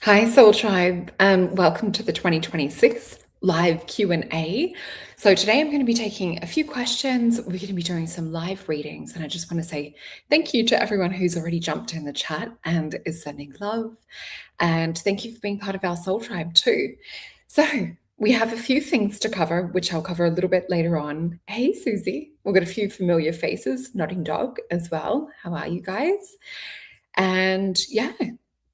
Hi, Soul Tribe, and welcome to the 2026 live Q&A. So today I'm going to be taking a few questions. We're going to be doing some live readings, and I just want to say thank you to everyone who's already jumped in the chat and is sending love. And thank you for being part of our Soul Tribe too. So we have a few things to cover, which I'll cover a little bit later on. Hey, Susie, we've got a few familiar faces, nodding dog as well. How are you guys? And yeah,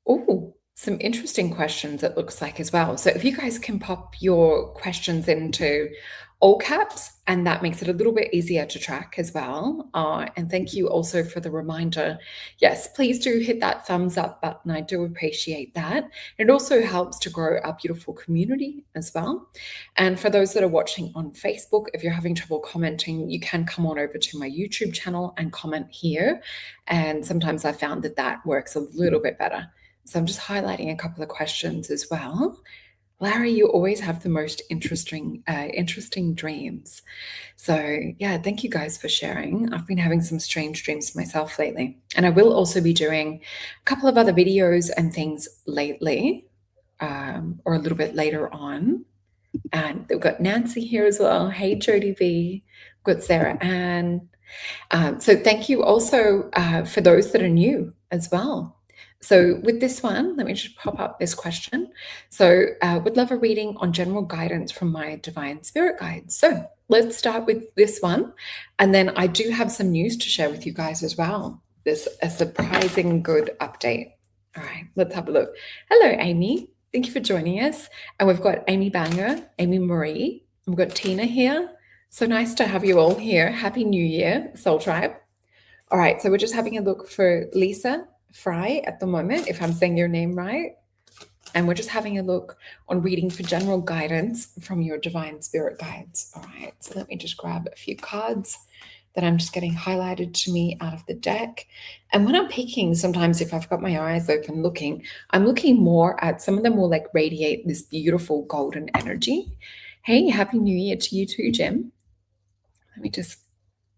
oh, some interesting questions it looks like as well. So if you guys can pop your questions into all caps, and that makes it a little bit easier to track as well. And thank you also for the reminder. Yes, please do hit that thumbs up button. I do appreciate that. It also helps to grow our beautiful community as well. And for those that are watching on Facebook, if you're having trouble commenting, you can come on over to my YouTube channel and comment here. And sometimes I found that that works a little bit better. So I'm just highlighting a couple of questions as well. Larry, you always have the most interesting dreams. So yeah, thank you guys for sharing. I've been having some strange dreams myself lately. And I will also be doing a couple of other videos and things lately, or a little bit later on. And we've got Nancy here as well. Hey, Jody B. We've got Sarah Ann. So thank you also for those that are new as well. So with this one, let me just pop up this question. So would love a reading on general guidance from my divine spirit guides. So let's start with this one. And then I do have some news to share with you guys as well. There's a surprising good update. All right, let's have a look. Hello, Amy. Thank you for joining us. And we've got Amy Banger, Amy Marie. We've got Tina here. So nice to have you all here. Happy New Year, Soul Tribe. All right, so we're just having a look for Lisa Fry at the moment, if I'm saying your name right. And we're just having a look on reading for general guidance from your divine spirit guides. All right, so let me just grab a few cards that I'm just getting highlighted to me out of the deck. And when I'm picking, sometimes if I've got my eyes open looking, I'm looking more at some of them will like radiate this beautiful golden energy. Hey, Happy New Year to you too, Jim. Let me just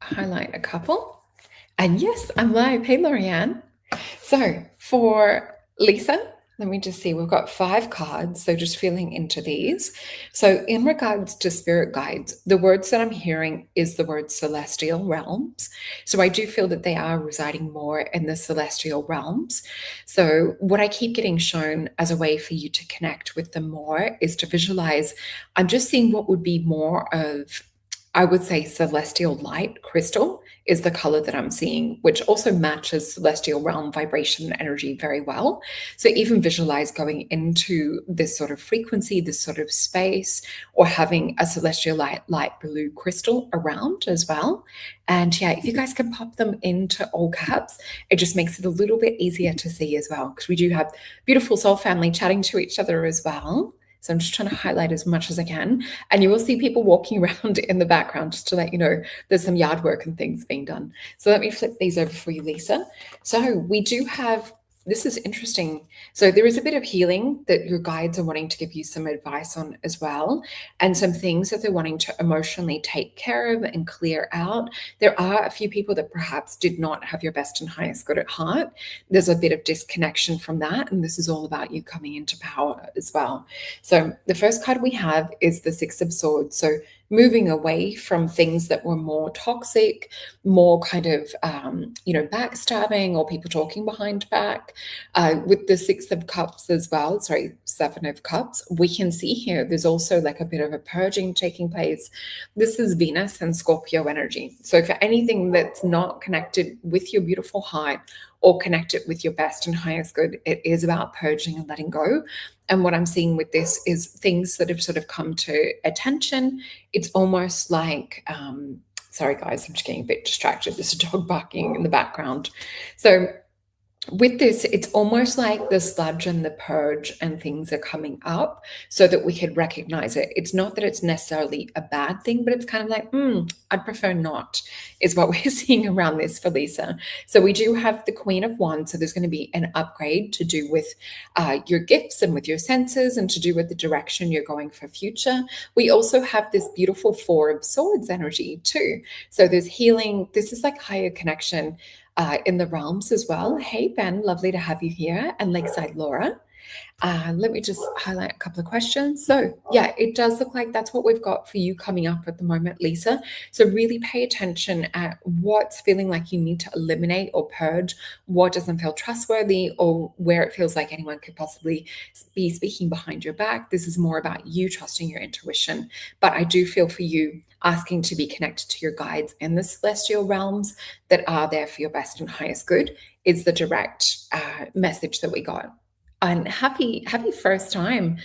highlight a couple. And yes, I'm live. Hey, Lorianne. So for Lisa, let me just see, we've got 5 cards. So just feeling into these. So in regards to spirit guides, the words that I'm hearing is the word celestial realms. So I do feel that they are residing more in the celestial realms. So what I keep getting shown as a way for you to connect with them more is to visualize. I'm just seeing what would be more of, I would say, celestial light crystal is the color that I'm seeing, which also matches celestial realm vibration and energy very well. So even visualize going into this sort of frequency, this sort of space, or having a celestial light blue crystal around as well. And yeah, if you guys can pop them into all caps, it just makes it a little bit easier to see as well, because we do have beautiful soul family chatting to each other as well. So I'm just trying to highlight as much as I can. And you will see people walking around in the background just to let you know there's some yard work and things being done. So let me flip these over for you, Lisa. So we do have, this is interesting. So there is a bit of healing that your guides are wanting to give you some advice on as well, and some things that they're wanting to emotionally take care of and clear out. There are a few people that perhaps did not have your best and highest good at heart. There's a bit of disconnection from that, and this is all about you coming into power as well. So the first card we have is the 6 of Swords. So moving away from things that were more toxic, more kind of, backstabbing or people talking behind back. With the 6 of Cups as well, 7 of Cups, we can see here there's also like a bit of a purging taking place. This is Venus and Scorpio energy. So for anything that's not connected with your beautiful heart or connected with your best and highest good, it is about purging and letting go. And what I'm seeing with this is things that have sort of come to attention. It's almost like, sorry guys, I'm just getting a bit distracted. There's a dog barking in the background. So with this, it's almost like the sludge and the purge and things are coming up so that we could recognize it. It's not that it's necessarily a bad thing, but it's kind of like, I'd prefer not, is what we're seeing around this for Lisa. So we do have the Queen of Wands. So there's going to be an upgrade to do with your gifts and with your senses and to do with the direction you're going for future. We also have this beautiful 4 of Swords energy too. So there's healing. This is like higher connection in the realms as well. Hey, Ben, lovely to have you here. And Lakeside Laura. Let me just highlight a couple of questions. So yeah, it does look like that's what we've got for you coming up at the moment, Lisa. So really pay attention at what's feeling like you need to eliminate or purge, what doesn't feel trustworthy, or where it feels like anyone could possibly be speaking behind your back. This is more about you trusting your intuition. But I do feel for you asking to be connected to your guides in the celestial realms that are there for your best and highest good is the direct message that we got. And happy first time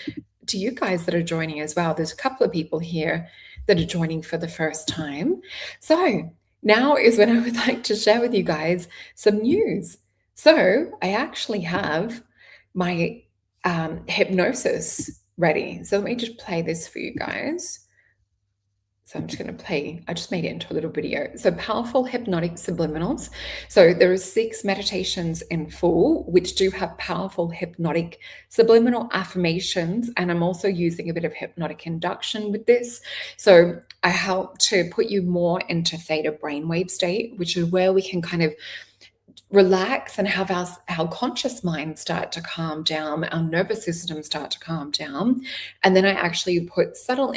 to you guys that are joining as well. There's a couple of people here that are joining for the first time. So now is when I would like to share with you guys some news. So I actually have my hypnosis ready. So let me just play this for you guys. So I'm just going to play, I just made it into a little video. So powerful hypnotic subliminals. So there are 6 meditations in full, which do have powerful hypnotic subliminal affirmations. And I'm also using a bit of hypnotic induction with this. So I help to put you more into theta brainwave state, which is where we can kind of relax and have our conscious mind start to calm down, our nervous system start to calm down. And then I actually put subtle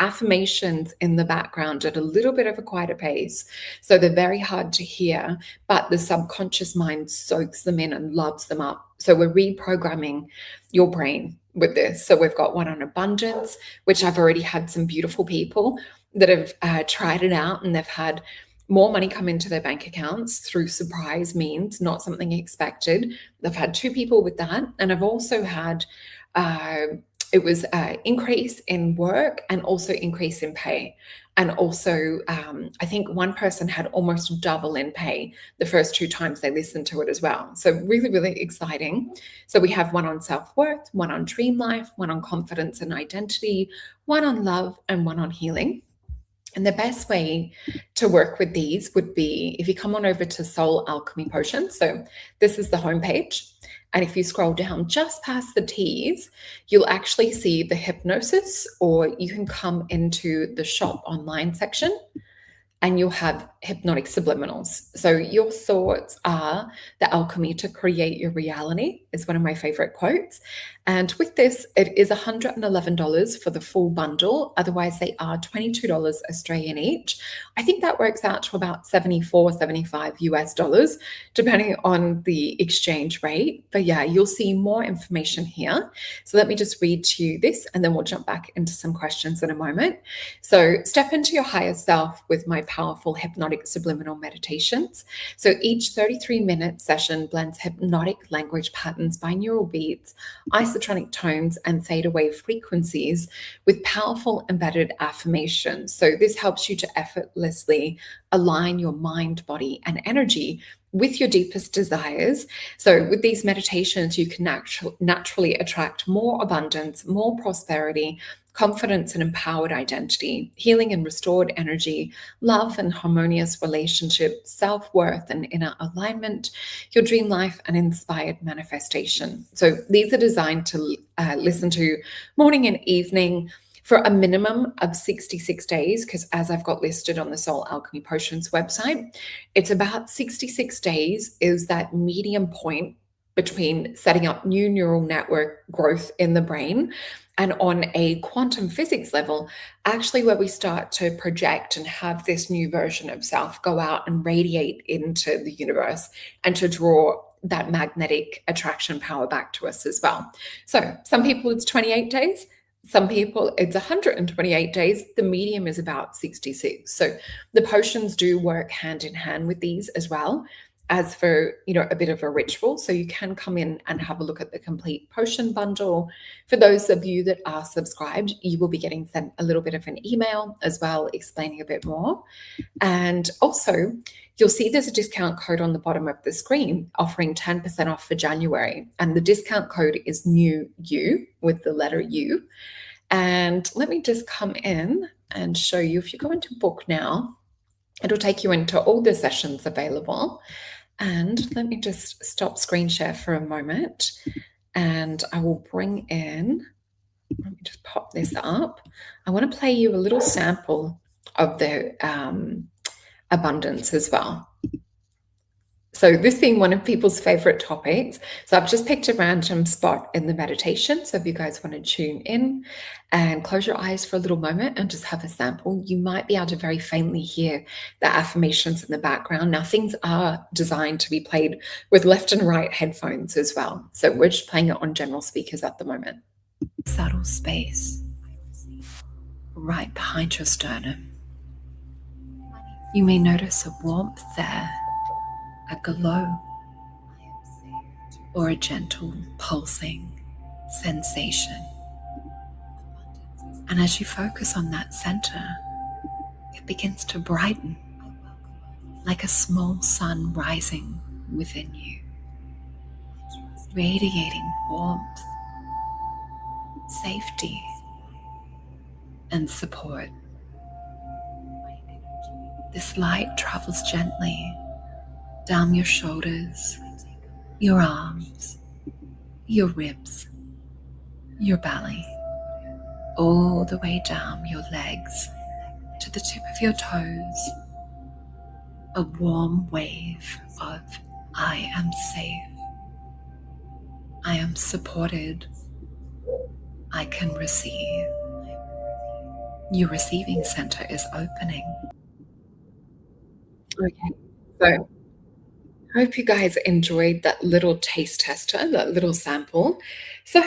affirmations in the background at a little bit of a quieter pace. So they're very hard to hear, but the subconscious mind soaks them in and loves them up. So we're reprogramming your brain with this. So we've got one on abundance, which I've already had some beautiful people that have tried it out and they've had more money come into their bank accounts through surprise means, not something expected. I've had 2 people with that. And I've also had, it was increase in work and also increase in pay. And also, I think one person had almost double in pay the first 2 times they listened to it as well. So really, really exciting. So we have one on self-worth, one on dream life, one on confidence and identity, one on love, and one on healing. And the best way to work with these would be if you come on over to Soul Alchemy Potions. So this is the homepage. And if you scroll down just past the T's, you'll actually see the hypnosis, or you can come into the shop online section and you'll have hypnotic subliminals. So your thoughts are the alchemy to create your reality is one of my favorite quotes. And with this, it is $111 for the full bundle. Otherwise, they are $22 Australian each. I think that works out to about 74, 75 US dollars, depending on the exchange rate. But yeah, you'll see more information here. So let me just read to you this, and then we'll jump back into some questions in a moment. So step into your higher self with my powerful hypnotic subliminal meditations. So each 33-minute session blends hypnotic language patterns, binaural beats, isotronic tones, and theta wave frequencies with powerful embedded affirmations. So this helps you to effortlessly align your mind, body, and energy with your deepest desires. So with these meditations, you can naturally attract more abundance, more prosperity, confidence and empowered identity, healing and restored energy, love and harmonious relationships, self-worth and inner alignment, your dream life and inspired manifestation. So these are designed to listen to morning and evening for a minimum of 66 days, because as I've got listed on the Soul Alchemy Potions website, it's about 66 days is that medium point between setting up new neural network growth in the brain and on a quantum physics level, actually where we start to project and have this new version of self go out and radiate into the universe and to draw that magnetic attraction power back to us as well. So some people it's 28 days, some people it's 128 days. The medium is about 66. So the potions do work hand in hand with these as well as for, a bit of a ritual. So you can come in and have a look at the complete potion bundle. For those of you that are subscribed, you will be getting sent a little bit of an email as well, explaining a bit more. And also, you'll see there's a discount code on the bottom of the screen offering 10% off for January. And the discount code is new U with the letter U. And let me just come in and show you. If you go into book now, it'll take you into all the sessions available. And let me just stop screen share for a moment. And I will bring in, let me just pop this up. I want to play you a little sample of the abundance as well. So this being one of people's favorite topics, so I've just picked a random spot in the meditation. So if you guys want to tune in and close your eyes for a little moment and just have a sample, you might be able to very faintly hear the affirmations in the background. Now, things are designed to be played with left and right headphones as well. So we're just playing it on general speakers at the moment. Subtle space right behind your sternum. You may notice a warmth there, a glow, or a gentle pulsing sensation. And as you focus on that center, it begins to brighten like a small sun rising within you, radiating warmth, safety, and support. This light travels gently down your shoulders, your arms, your ribs, your belly, all the way down your legs to the tip of your toes. A warm wave of I am safe, I am supported, I can receive. Your receiving center is opening. Okay, so I hope you guys enjoyed that little taste tester, that little sample. So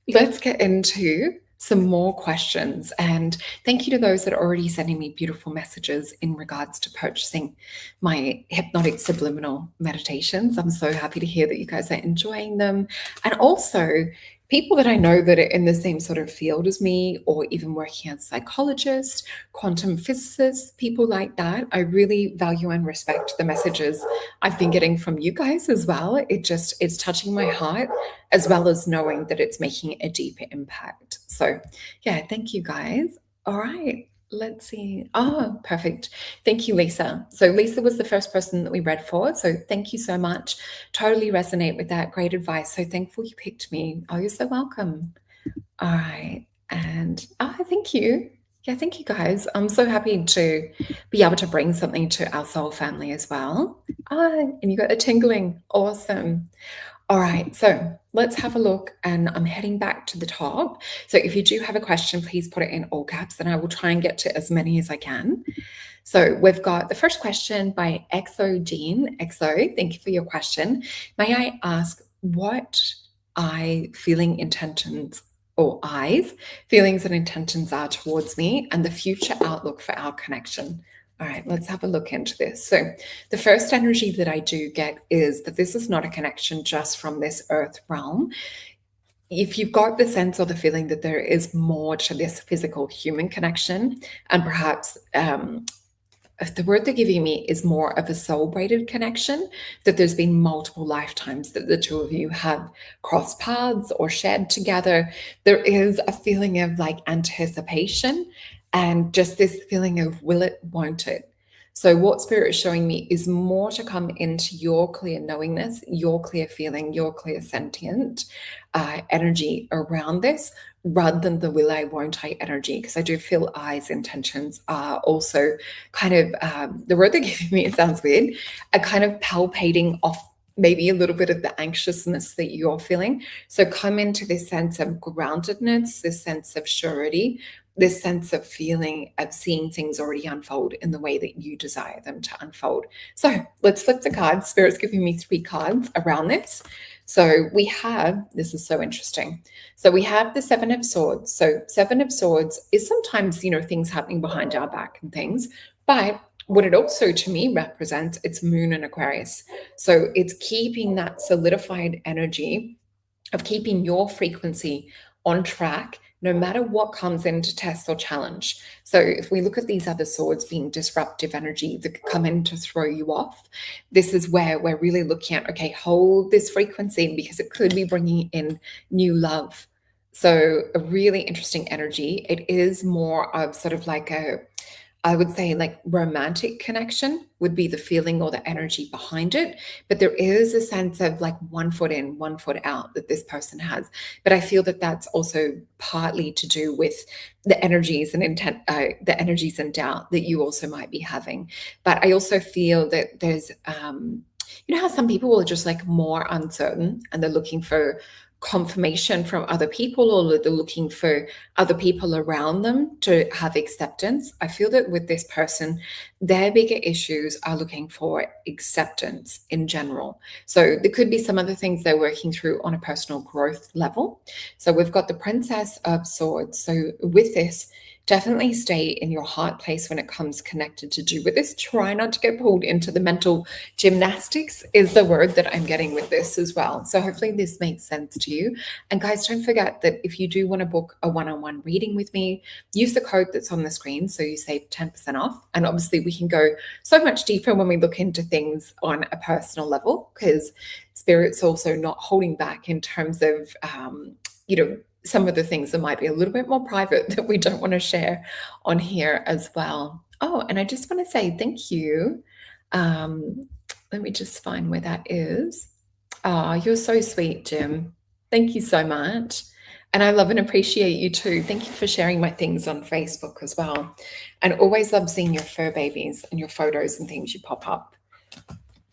let's get into some more questions. And thank you to those that are already sending me beautiful messages in regards to purchasing my hypnotic subliminal meditations. I'm so happy to hear that you guys are enjoying them. And also, people that I know that are in the same sort of field as me, or even working as psychologists, quantum physicists, people like that, I really value and respect the messages I've been getting from you guys as well. It's touching my heart, as well as knowing that it's making a deeper impact. So yeah, thank you guys. All right, let's see. Oh, perfect. Thank you, Lisa. So Lisa was the first person that we read for. So thank you so much. Totally resonate with that. Great advice. So thankful you picked me. Oh, you're so welcome. All right. And thank you. Yeah, thank you guys. I'm so happy to be able to bring something to our soul family as well. And you got the tingling. Awesome. All right, so let's have a look, and I'm heading back to the top. So if you do have a question, please put it in all caps, and I will try and get to as many as I can. So we've got the first question by Exo Jean. Exo, thank you for your question. May I ask what feelings and intentions are towards me, and the future outlook for our connection? All right, let's have a look into this. So the first energy that I do get is that this is not a connection just from this earth realm. If you've got the sense or the feeling that there is more to this physical human connection, and perhaps the word they're giving me is more of a soul-braided connection, that there's been multiple lifetimes that the two of you have crossed paths or shared together. There is a feeling of like anticipation and just this feeling of will it, won't it? So what Spirit is showing me is more to come into your clear knowingness, your clear feeling, your clear sentient energy around this, rather than the will I, won't I energy. Because I do feel I's intentions are also kind of, the word they're giving me, it sounds weird, a kind of palpating off maybe a little bit of the anxiousness that you're feeling. So come into this sense of groundedness, this sense of surety, this sense of feeling of seeing things already unfold in the way that you desire them to unfold. So let's flip the cards. Spirit's giving me 3 cards around this. So we have, this is so interesting. So we have the 7 of Swords. So 7 of Swords is sometimes, things happening behind our back and things, but what it also to me represents, it's Moon and Aquarius. So it's keeping that solidified energy of keeping your frequency on track, no matter what comes into test or challenge. So if we look at these other swords being disruptive energy that come in to throw you off, this is where we're really looking at, okay, hold this frequency because it could be bringing in new love. So a really interesting energy. It is more of sort of like I would say like romantic connection would be the feeling or the energy behind it. But there is a sense of like 1 foot in, 1 foot out that this person has. But I feel that that's also partly to do with the energies and intent, the energies and doubt that you also might be having. But I also feel that there's you know how some people are just like more uncertain and they're looking for confirmation from other people, or they're looking for other people around them to have acceptance. I feel that with this person, their bigger issues are looking for acceptance in general. So there could be some other things they're working through on a personal growth level. So we've got the Princess of Swords. So with this, definitely stay in your heart place when it comes connected to do with this. Try not to get pulled into the mental gymnastics, is the word that I'm getting with this as well. So hopefully this makes sense to you. And guys, don't forget that if you do want to book a one-on-one reading with me, use the code that's on the screen so you save 10% off. And obviously we can go so much deeper when we look into things on a personal level, because Spirit's also not holding back in terms of, some of the things that might be a little bit more private that we don't want to share on here as well. Oh, and I just want to say thank you. Let me just find where that is. Oh, you're so sweet, Jim. Thank you so much. And I love and appreciate you too. Thank you for sharing my things on Facebook as well. And always love seeing your fur babies and your photos and things you pop up.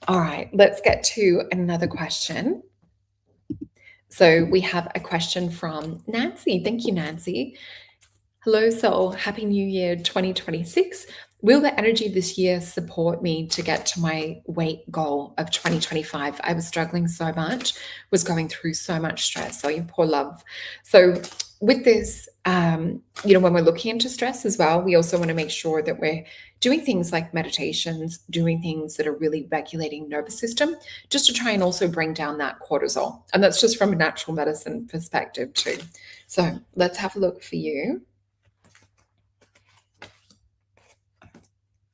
All right, let's get to another question. So we have a question from Nancy. Thank you, Nancy. Hello, Soul. Happy New Year 2026. Will the energy this year support me to get to my weight goal of 2025? I was struggling so much, was going through so much stress. Oh, you poor love. So with this, when we're looking into stress as well, we also want to make sure that we're doing things like meditations, doing things that are really regulating nervous system, just to try and also bring down that cortisol. And that's just from a natural medicine perspective too. So let's have a look for you.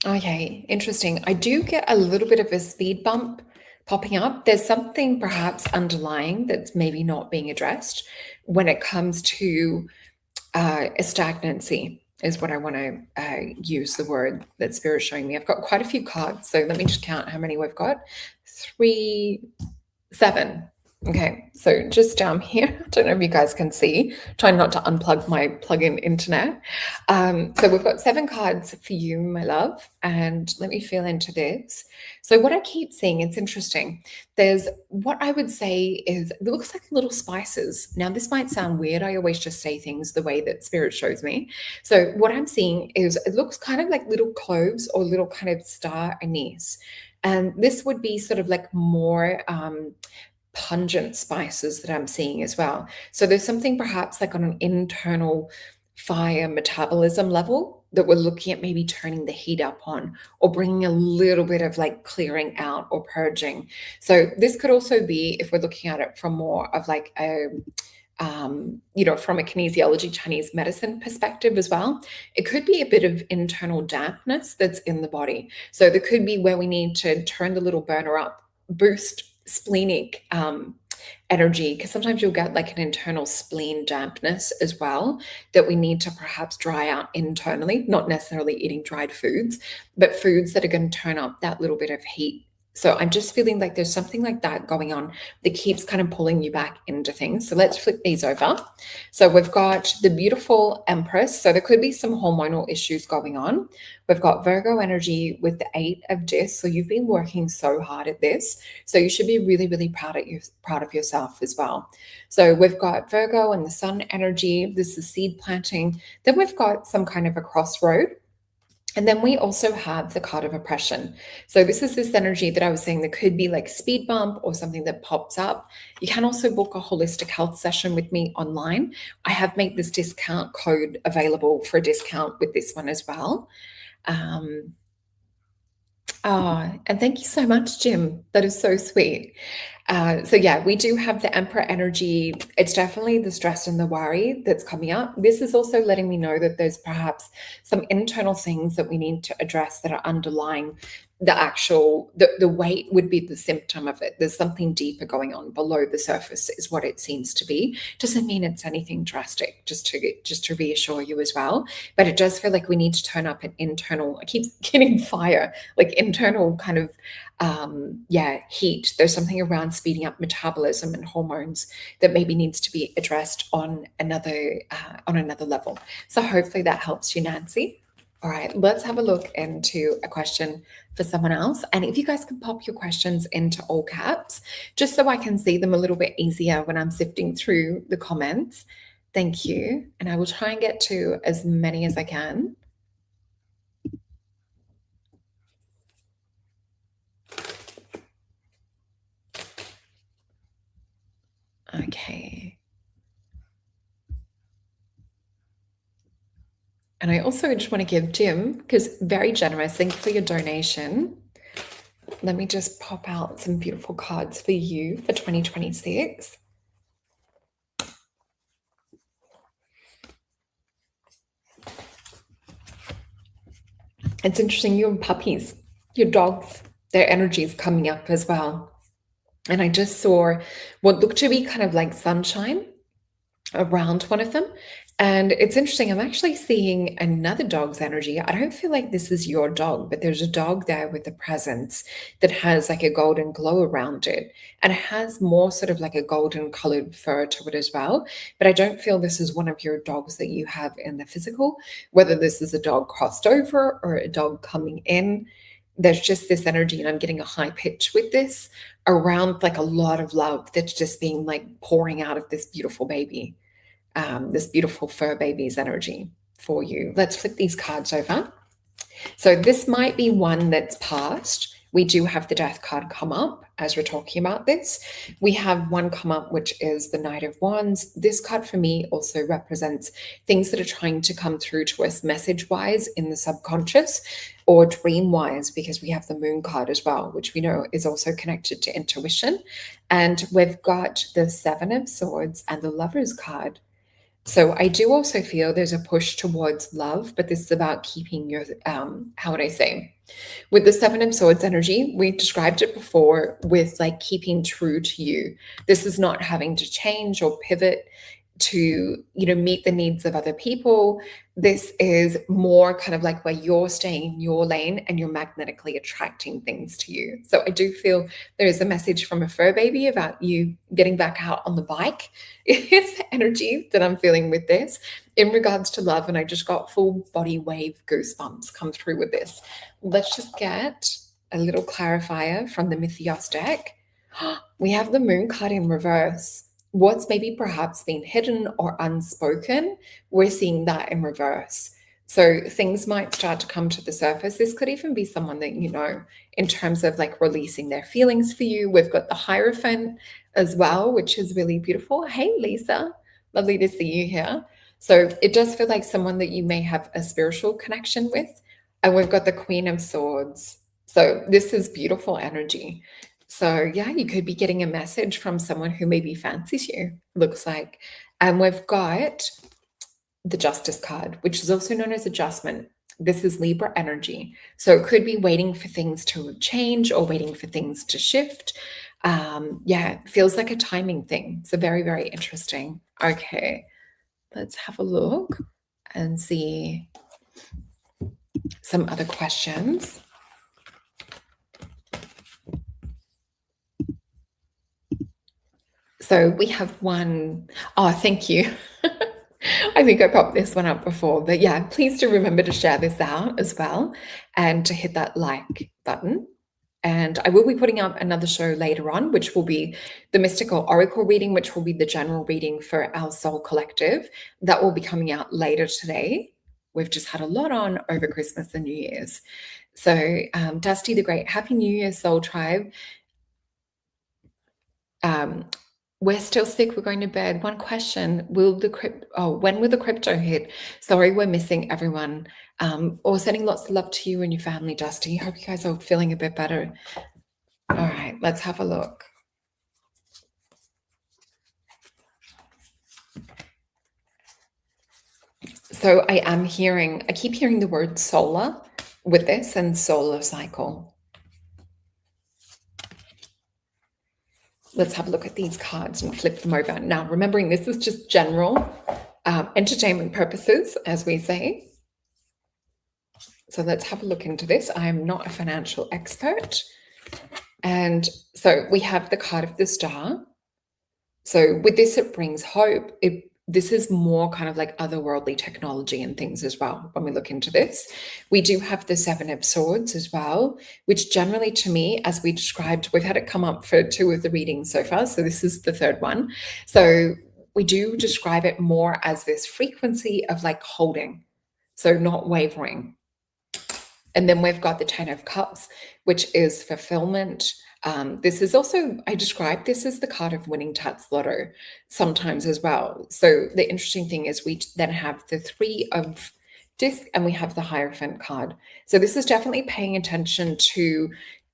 Okay, interesting. I do get a little bit of a speed bump popping up. There's something perhaps underlying that's maybe not being addressed when it comes to a stagnancy, is what I want to use the word that Spirit's showing me. I've got quite a few cards, so let me just count how many we've got. 3, 7. Okay, so just down here, I don't know if you guys can see, trying not to unplug my plug-in internet. So we've got 7 cards for you, my love, and let me feel into this. So what I keep seeing, it's interesting. There's what I would say is, it looks like little spices. Now, this might sound weird. I always just say things the way that Spirit shows me. So what I'm seeing is, it looks kind of like little cloves or little kind of star anise. And this would be sort of like more pungent spices that I'm seeing as well. So there's something perhaps like on an internal fire metabolism level that we're looking at, maybe turning the heat up on, or bringing a little bit of like clearing out or purging. So this could also be, if we're looking at it from more of like a from a kinesiology Chinese medicine perspective as well, it could be a bit of internal dampness that's in the body. So there could be where we need to turn the little burner up, boost splenic energy, because sometimes you'll get like an internal spleen dampness as well that we need to perhaps dry out internally, not necessarily eating dried foods, but foods that are going to turn up that little bit of heat. So I'm just feeling like there's something like that going on that keeps kind of pulling you back into things. So let's flip these over. So we've got the beautiful Empress. So there could be some hormonal issues going on. We've got Virgo energy with the 8 of Discs. So you've been working so hard at this. So you should be really, really proud of yourself as well. So we've got Virgo and the Sun energy. This is seed planting. Then we've got some kind of a crossroad. And then we also have the card of oppression. So this is this energy that I was saying that could be like speed bump or something that pops up. You can also book a holistic health session with me online. I have made this discount code available for a discount with this one as well. And thank you so much, Jim. That is so sweet. So yeah, we do have the Emperor energy. It's definitely the stress and the worry that's coming up. This is also letting me know that there's perhaps some internal things that we need to address that are underlying the weight would be the symptom of it. There's something deeper going on below the surface is what it seems to be. Doesn't mean it's anything drastic, just to reassure you as well. But it does feel like we need to turn up an internal, I keep getting fire, like internal kind of heat. There's something around speeding up metabolism and hormones that maybe needs to be addressed on another level. So hopefully that helps you, Nancy. All right, let's have a look into a question for someone else. And if you guys can pop your questions into all caps, just so I can see them a little bit easier when I'm sifting through the comments. Thank you. And I will try and get to as many as I can. Okay. And I also just want to give Jim, because very generous, thank you for your donation. Let me just pop out some beautiful cards for you for 2026. It's interesting, your puppies, your dogs, their energy is coming up as well. And I just saw what looked to be kind of like sunshine around one of them. And it's interesting, I'm actually seeing another dog's energy. I don't feel like this is your dog, but there's a dog there with a presence that has like a golden glow around it. And it has more sort of like a golden colored fur to it as well. But I don't feel this is one of your dogs that you have in the physical, whether this is a dog crossed over or a dog coming in. There's just this energy, and I'm getting a high pitch with this around like a lot of love that's just being like pouring out of this beautiful baby, this beautiful fur baby's energy for you. Let's flip these cards over. So this might be one that's past. We do have the death card come up as we're talking about this. We have one come up, which is the Knight of Wands. This card for me also represents things that are trying to come through to us message-wise in the subconscious or dream-wise, because we have the Moon card as well, which we know is also connected to intuition. And we've got the Seven of Swords and the Lovers card. So I do also feel there's a push towards love, but this is about keeping your, how would I say? With the Seven of Swords energy, we described it before with like keeping true to you. This is not having to change or pivot to, meet the needs of other people. This is more kind of like where you're staying in your lane and you're magnetically attracting things to you. So I do feel there is a message from a fur baby about you getting back out on the bike. It's the energy that I'm feeling with this in regards to love. And I just got full body wave goosebumps come through with this. Let's just get a little clarifier from the Mythios deck. We have the Moon card in reverse. What's maybe perhaps been hidden or unspoken, we're seeing that in reverse. So things might start to come to the surface. This could even be someone that you know in terms of like releasing their feelings for you. We've got the Hierophant as well, which is really beautiful. Hey, Lisa, lovely to see you here. So it does feel like someone that you may have a spiritual connection with. And we've got the Queen of Swords. So this is beautiful energy. So yeah, you could be getting a message from someone who maybe fancies you, looks like. And we've got the Justice card, which is also known as adjustment. This is Libra energy. So it could be waiting for things to change or waiting for things to shift. Yeah, it feels like a timing thing. So very, very interesting. Okay, let's have a look and see some other questions. So we have one. Oh, thank you. I think I popped this one up before, but yeah, please do remember to share this out as well and to hit that like button. And I will be putting up another show later on, which will be the Mystical Oracle reading, which will be the general reading for our Soul Collective. That will be coming out later today. We've just had a lot on over Christmas and New Year's. So Dusty the Great, Happy New Year, Soul Tribe. We're still sick. We're going to bed. One question: when will the crypto hit? Sorry, we're missing everyone. Or sending lots of love to you and your family, Dusty. Hope you guys are feeling a bit better. All right, let's have a look. So I keep hearing the word solar with this and solar cycle. Let's have a look at these cards and flip them over. Now, remembering this is just general entertainment purposes, as we say. So let's have a look into this. I am not a financial expert. And so we have the card of the Star. So with this, it brings hope. It this is more kind of like otherworldly technology and things as well when we look into this. We do have the Seven of Swords as well, which generally to me, as we described, we've had it come up for 2 of the readings so far. So this is the third one. So we do describe it more as this frequency of like holding, so not wavering. And then we've got the Ten of Cups, which is fulfillment. This is also, I describe this as the card of winning Tats Lotto sometimes as well. So the interesting thing is we then have the Three of Disc and we have the Hierophant card. So this is definitely paying attention to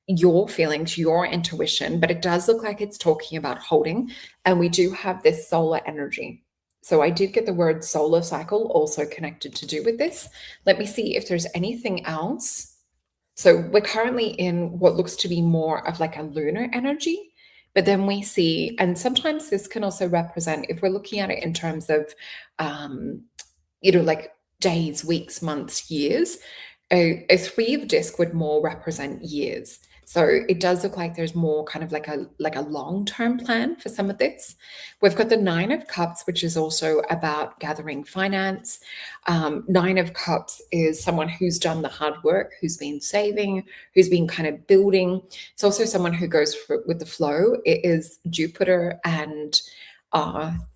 your feelings, your intuition, but it does look like it's talking about holding. And we do have this solar energy. So I did get the word solar cycle also connected to do with this. Let me see if there's anything else. So we're currently in what looks to be more of like a lunar energy, but then we see, and sometimes this can also represent, if we're looking at it in terms of, like days, weeks, months, years, a Three of Disc would more represent years. So it does look like there's more kind of like a long-term plan for some of this. We've got the Nine of Cups, which is also about gathering finance. Nine of Cups is someone who's done the hard work, who's been saving, who's been kind of building. It's also someone who goes with the flow. It is Jupiter and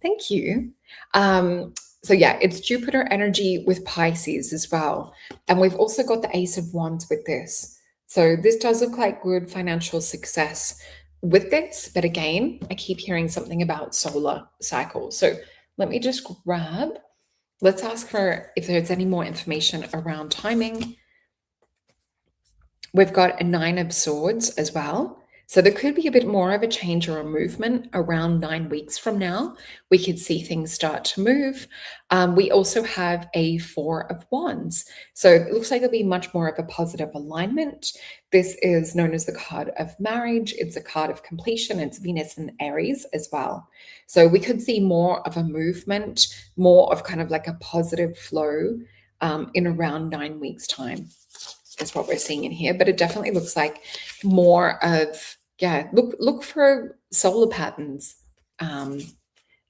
thank you. So yeah, it's Jupiter energy with Pisces as well. And we've also got the Ace of Wands with this. So this does look like good financial success with this. But again, I keep hearing something about solar cycle. So let me just grab, let's ask her if there's any more information around timing. We've got a Nine of Swords as well. So there could be a bit more of a change or a movement around 9 weeks from now. We could see things start to move. We also have a Four of Wands. So it looks like there'll be much more of a positive alignment. This is known as the card of marriage. It's a card of completion. It's Venus and Aries as well. So we could see more of a movement, more of kind of like a positive flow in around 9 weeks' time is what we're seeing in here. But it definitely looks like more of, look for solar patterns.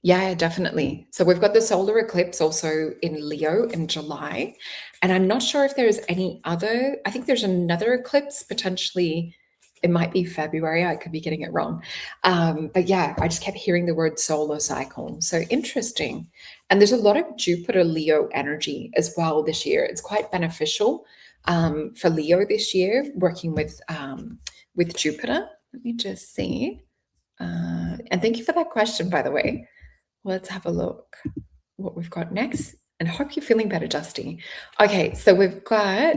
Yeah, definitely. So we've got the solar eclipse also in Leo in July. And I'm not sure if there's any other, I think there's another eclipse potentially. It might be February. I could be getting it wrong. But yeah, I just kept hearing the word solar cycle. So interesting. And there's a lot of Jupiter Leo energy as well this year. It's quite beneficial for Leo this year, working with Jupiter. Let me just see. And thank you for that question, by the way. Let's have a look what we've got next. And I hope you're feeling better, Dusty. Okay, so we've got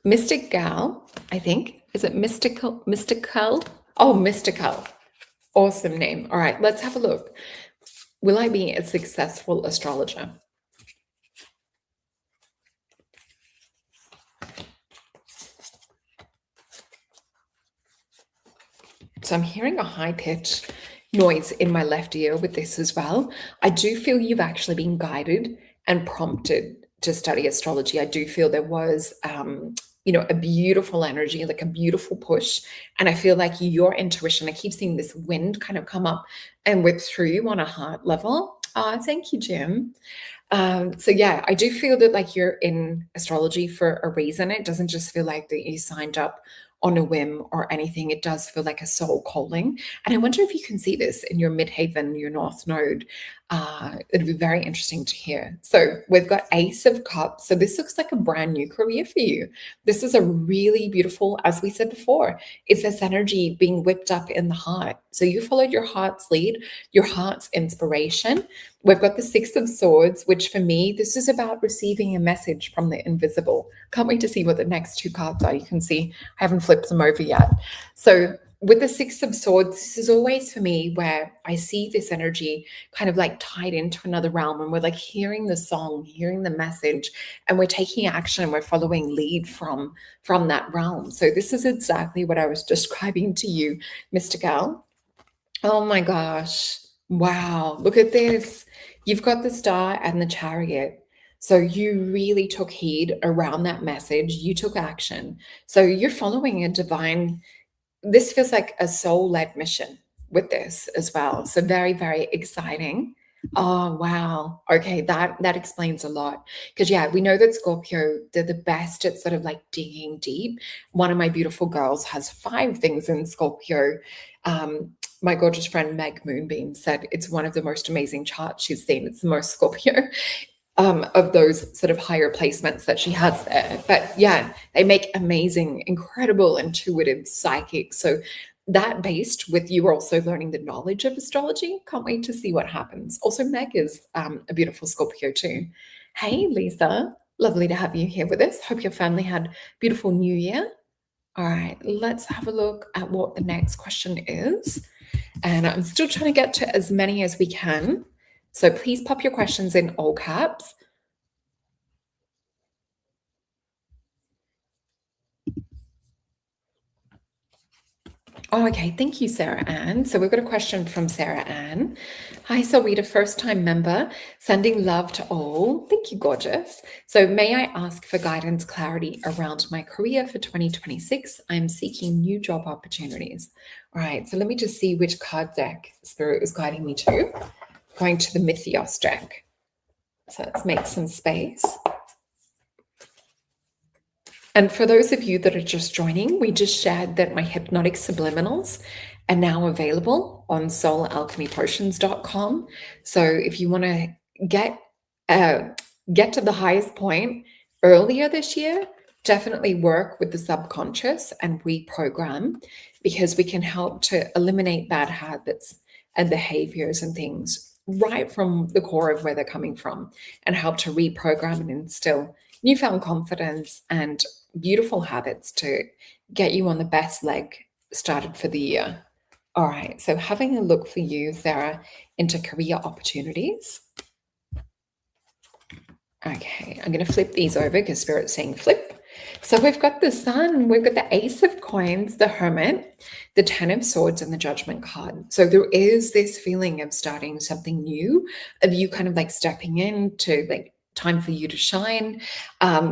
Mystic Gal, I think. Is it Mystical? Oh, Mystical. Awesome name. All right, let's have a look. Will I be a successful astrologer? So I'm hearing a high-pitched noise in my left ear with this as well. I do feel you've actually been guided and prompted to study astrology. I do feel there was, a beautiful energy, like a beautiful push. And I feel like your intuition, I keep seeing this wind kind of come up and whip through you on a heart level. Thank you, Jim. So yeah, I do feel that like you're in astrology for a reason. It doesn't just feel like that you signed up on a whim or anything. It does feel like a soul calling. And I wonder if you can see this in your midhaven, your north node. It'd be very interesting to hear. So we've got Ace of Cups. So this looks like a brand new career for you. This is a really beautiful, as we said before, it's this energy being whipped up in the heart. So you followed your heart's lead, your heart's inspiration. We've got the Six of Swords, which for me, this is about receiving a message from the invisible. Can't wait to see what the next two cards are. You can see I haven't flipped them over yet. So with the Six of Swords, this is always for me where I see this energy kind of like tied into another realm, and we're like hearing the song, hearing the message, and we're taking action and we're following lead from that realm. So this is exactly what I was describing to you, Mr. Gal. Oh my gosh. Wow. Look at this. You've got the Star and the Chariot. So you really took heed around that message. You took action. So you're following a divine, this feels like a soul-led mission. with this as well. So very, very exciting. Oh wow. Okay, that explains a lot. Because yeah, we know that Scorpio, they're the best at sort of like digging deep. One of my beautiful girls has 5 things in Scorpio. My gorgeous friend Meg Moonbeam said it's one of the most amazing charts she's seen. It's the most Scorpio of those sort of higher placements that she has there. But yeah, they make amazing, incredible, intuitive psychics. So that based with you also learning the knowledge of astrology, can't wait to see what happens. Also, Meg is a beautiful Scorpio too. Hey, Lisa, lovely to have you here with us. Hope your family had a beautiful New Year. All right, let's have a look at what the next question is. And I'm still trying to get to as many as we can. So please pop your questions in all caps. Oh, okay. Thank you, Sarah Ann. So we've got a question from Sarah Ann. Hi, Solreta, first-time member, sending love to all. Thank you, gorgeous. So may I ask for guidance, clarity around my career for 2026? I'm seeking new job opportunities. All right, so let me just see which card deck Spirit is guiding me to. Going to the Mythios deck. So let's make some space. And for those of you that are just joining, we just shared that my hypnotic subliminals are now available on soulalchemypotions.com. So if you want to get to the highest point earlier this year, definitely work with the subconscious and reprogram, because we can help to eliminate bad habits and behaviors and things right from the core of where they're coming from, and help to reprogram and instill newfound confidence and beautiful habits to get you on the best leg started for the year. All right, so having a look for you, Sarah, into career opportunities. Okay, I'm going to flip these over because Spirit's saying flip. So we've got the Sun, we've got the Ace of Coins, the Hermit, the Ten of Swords, and the Judgment card. So there is this feeling of starting something new, of you kind of like stepping into like time for you to shine.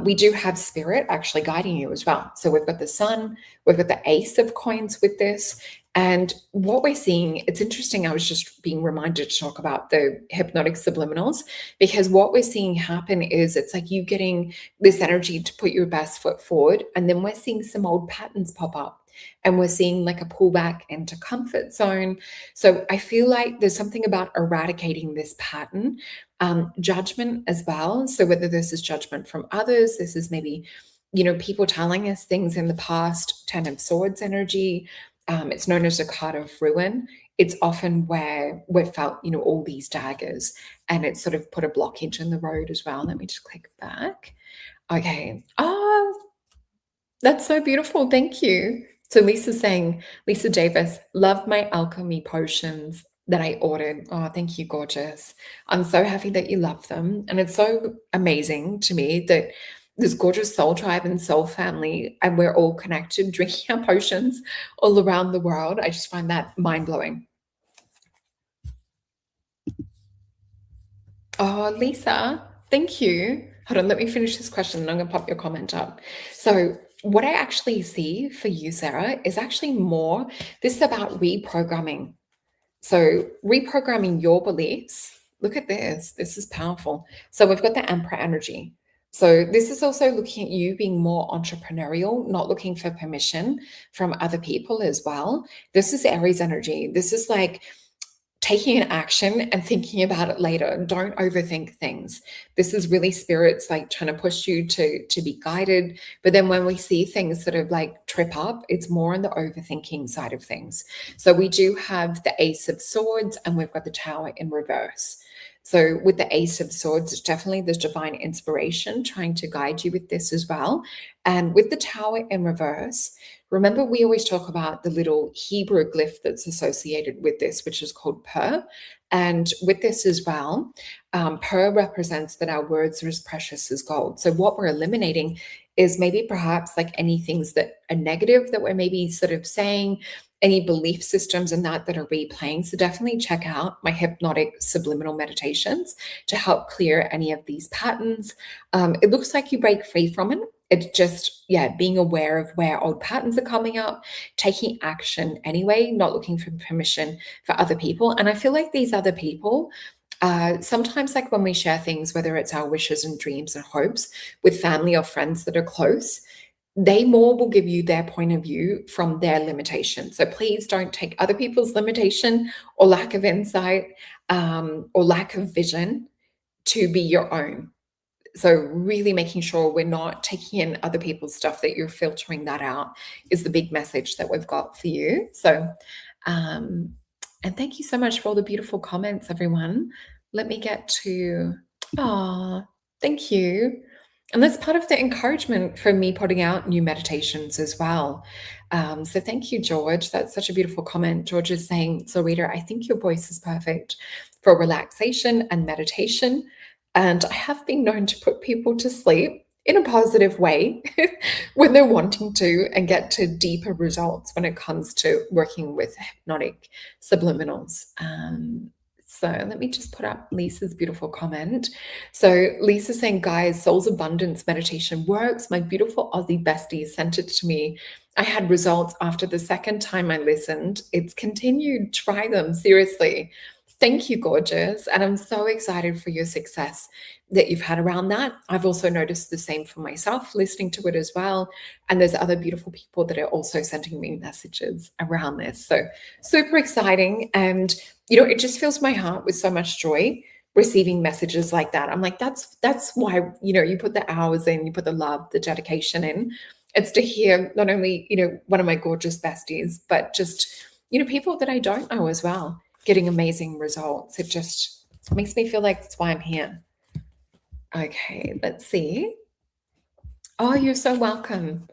We do have Spirit actually guiding you as well. So we've got the Sun, we've got the Ace of Coins with this. And what we're seeing, it's interesting. I was just being reminded to talk about the hypnotic subliminals, because what we're seeing happen is it's like you getting this energy to put your best foot forward. And then we're seeing some old patterns pop up, and we're seeing like a pullback into comfort zone. So I feel like there's something about eradicating this pattern. Judgment as well. So whether this is judgment from others, this is maybe, people telling us things in the past. Ten of Swords energy. It's known as a card of ruin. It's often where we've felt, all these daggers, and it's sort of put a blockage in the road as well. Let me just click back. Okay. Oh, that's so beautiful. Thank you. So Lisa's saying, Lisa Davis, love my alchemy potions that I ordered. Oh, thank you, gorgeous. I'm so happy that you love them. And it's so amazing to me that this gorgeous soul tribe and soul family, and we're all connected, drinking our potions all around the world. I just find that mind-blowing. Oh, Lisa, thank you. Hold on, let me finish this question and I'm going to pop your comment up. So what I actually see for you, Sarah, is actually more, this is about reprogramming. So reprogramming your beliefs. Look at this. This is powerful. So we've got the Emperor energy. So this is also looking at you being more entrepreneurial, not looking for permission from other people as well. This is Aries energy. This is like taking an action and thinking about it later. Don't overthink things. This is really Spirit's like trying to push you to be guided. But then when we see things sort of like trip up, it's more on the overthinking side of things. So we do have the Ace of Swords, and we've got the Tower in reverse. So with the Ace of Swords, it's definitely this divine inspiration trying to guide you with this as well. And with the Tower in reverse, remember we always talk about the little Hebrew glyph that's associated with this, which is called Per. And with this as well, Per represents that our words are as precious as gold. So what we're eliminating is maybe perhaps like any things that are negative that we're maybe sort of saying, any belief systems and that are replaying. So definitely check out my hypnotic subliminal meditations to help clear any of these patterns. It looks like you break free from it It's just, yeah, being aware of where old patterns are coming up, taking action anyway, not looking for permission for other people. And I feel like these other people, sometimes, like when we share things, whether it's our wishes and dreams and hopes with family or friends that are close, they more will give you their point of view from their limitation. So please don't take other people's limitation or lack of insight or lack of vision to be your own. So really making sure we're not taking in other people's stuff, that you're filtering that out, is the big message that we've got for you. So, and thank you so much for all the beautiful comments, everyone. Let me get to, thank you. And that's part of the encouragement for me putting out new meditations as well. So thank you, George. That's such a beautiful comment. George is saying, Solreta, I think your voice is perfect for relaxation and meditation. And I have been known to put people to sleep in a positive way when they're wanting to, and get to deeper results when it comes to working with hypnotic subliminals. So let me just put up Lisa's beautiful comment. So Lisa's saying, guys, Soul's Abundance meditation works. My beautiful Aussie bestie sent it to me. I had results after the second time I listened. It's continued. Try them, seriously. Thank you, gorgeous. And I'm so excited for your success that you've had around that. I've also noticed the same for myself, listening to it as well. And there's other beautiful people that are also sending me messages around this. So super exciting. And, it just fills my heart with so much joy receiving messages like that. I'm like, that's why, you put the hours in, you put the love, the dedication in. It's to hear not only, one of my gorgeous besties, but just, people that I don't know as well, getting amazing results. It just makes me feel like that's why I'm here. Okay, let's see. Oh, you're so welcome.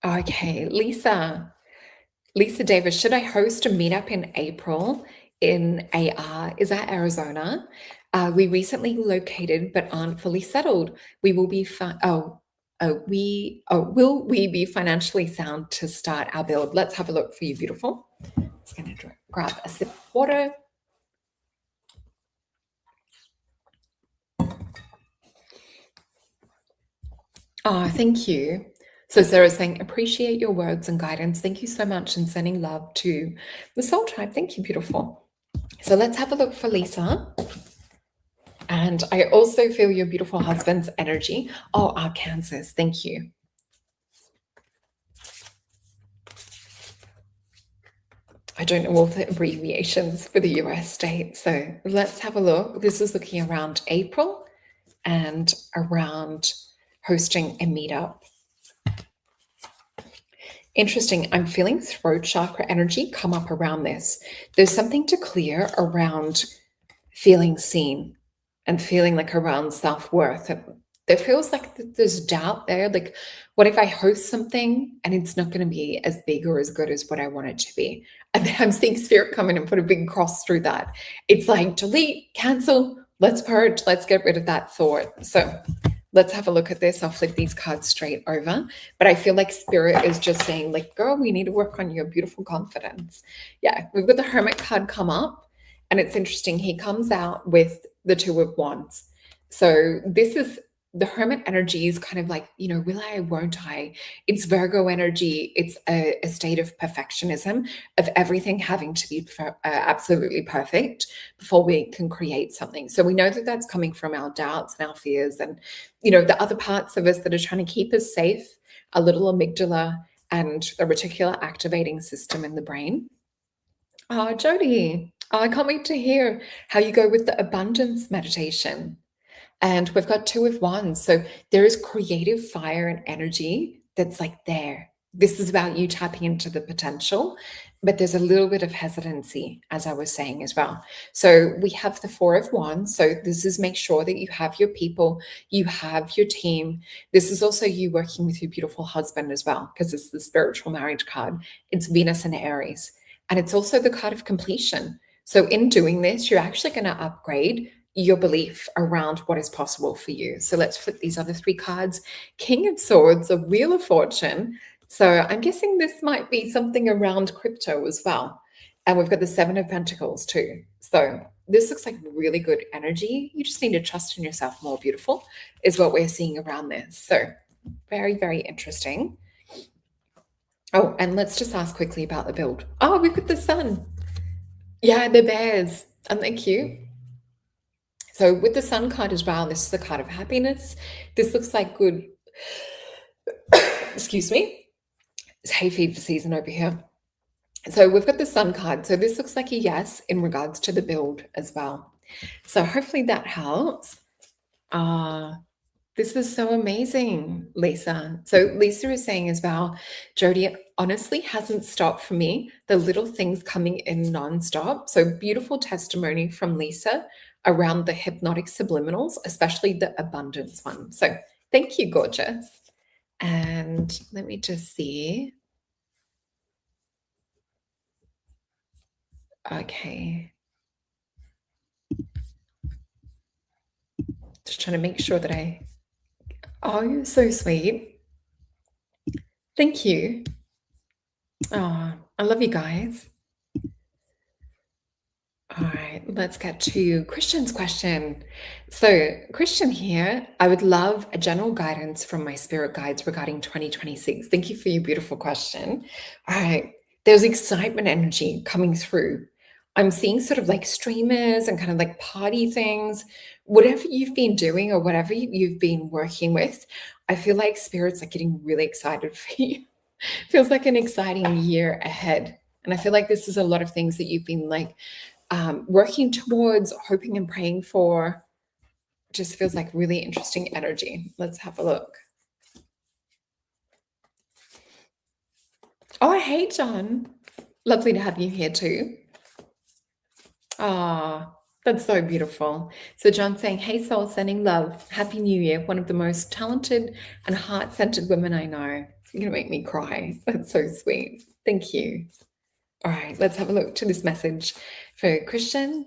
Okay, Lisa Davis, should I host a meetup in April in AR? Is that Arizona? We recently located but aren't fully settled. We will be will we be financially sound to start our build? Let's have a look for you, beautiful. Just going to grab a sip of water. Oh, thank you. So Sarah's saying, appreciate your words and guidance. Thank you so much, and sending love to the Soul Tribe. Thank you, beautiful. So let's have a look for Lisa. And I also feel your beautiful husband's energy. Oh, Arkansas. Thank you. I don't know all the abbreviations for the US state. So let's have a look. This is looking around April and around hosting a meetup. Interesting. I'm feeling throat chakra energy come up around this. There's something to clear around feeling seen and feeling like around self-worth. There feels like there's doubt there. Like, what if I host something and it's not going to be as big or as good as what I want it to be? And then I'm seeing spirit come in and put a big cross through that. It's like, delete, cancel, let's purge, let's get rid of that thought. So let's have a look at this. I'll flip these cards straight over. But I feel like spirit is just saying, like, girl, we need to work on your beautiful confidence. Yeah, we've got the Hermit card come up. And it's interesting. He comes out with the Two of Wands. So this is the Hermit energy is kind of like, will I, won't I? It's Virgo energy. It's a state of perfectionism, of everything having to be absolutely perfect before we can create something. So we know that that's coming from our doubts and our fears and, the other parts of us that are trying to keep us safe, a little amygdala and the reticular activating system in the brain. Oh, Jody, I can't wait to hear how you go with the abundance meditation. And we've got Two of Wands. So there is creative fire and energy that's like there. This is about you tapping into the potential, but there's a little bit of hesitancy, as I was saying as well. So we have the Four of Wands. So this is make sure that you have your people, you have your team. This is also you working with your beautiful husband as well, because it's the spiritual marriage card. It's Venus and Aries. And it's also the card of completion. So in doing this, you're actually going to upgrade your belief around what is possible for you. So let's flip these other three cards. King of Swords, a Wheel of Fortune. So I'm guessing this might be something around crypto as well. And we've got the Seven of Pentacles too. So this looks like really good energy. You just need to trust in yourself more, beautiful, is what we're seeing around this. So very, very interesting. Oh, and let's just ask quickly about the build. Oh, we've got the sun. Yeah, the bears. Aren't they cute? So with the sun card as well, this is the card of happiness. This looks like good, excuse me, it's hay fever season over here. So we've got the sun card. So this looks like a yes in regards to the build as well. So hopefully that helps. This is so amazing, Lisa. So Lisa is saying as well, Jody, it honestly hasn't stopped for me. The little things coming in nonstop. So beautiful testimony from Lisa around the hypnotic subliminals, especially the abundance one. So thank you, gorgeous. And let me just see. Okay. Just trying to make sure that oh, you're so sweet. Thank you. Oh, I love you guys. All right, let's get to Christian's question. So, Christian here, I would love a general guidance from my spirit guides regarding 2026. Thank you for your beautiful question. All right, there's excitement energy coming through. I'm seeing sort of like streamers and kind of like party things. Whatever you've been doing or whatever you've been working with, I feel like spirits are getting really excited for you. Feels like an exciting year ahead. And I feel like this is a lot of things that you've been like working towards, hoping and praying for. Just feels like really interesting energy. Let's have a look. Oh, hey, John. Lovely to have you here too. Ah, that's so beautiful. So John's saying, hey, soul, sending love. Happy New Year. One of the most talented and heart-centered women I know. You're going to make me cry. That's so sweet. Thank you. All right, let's have a look to this message for Christian.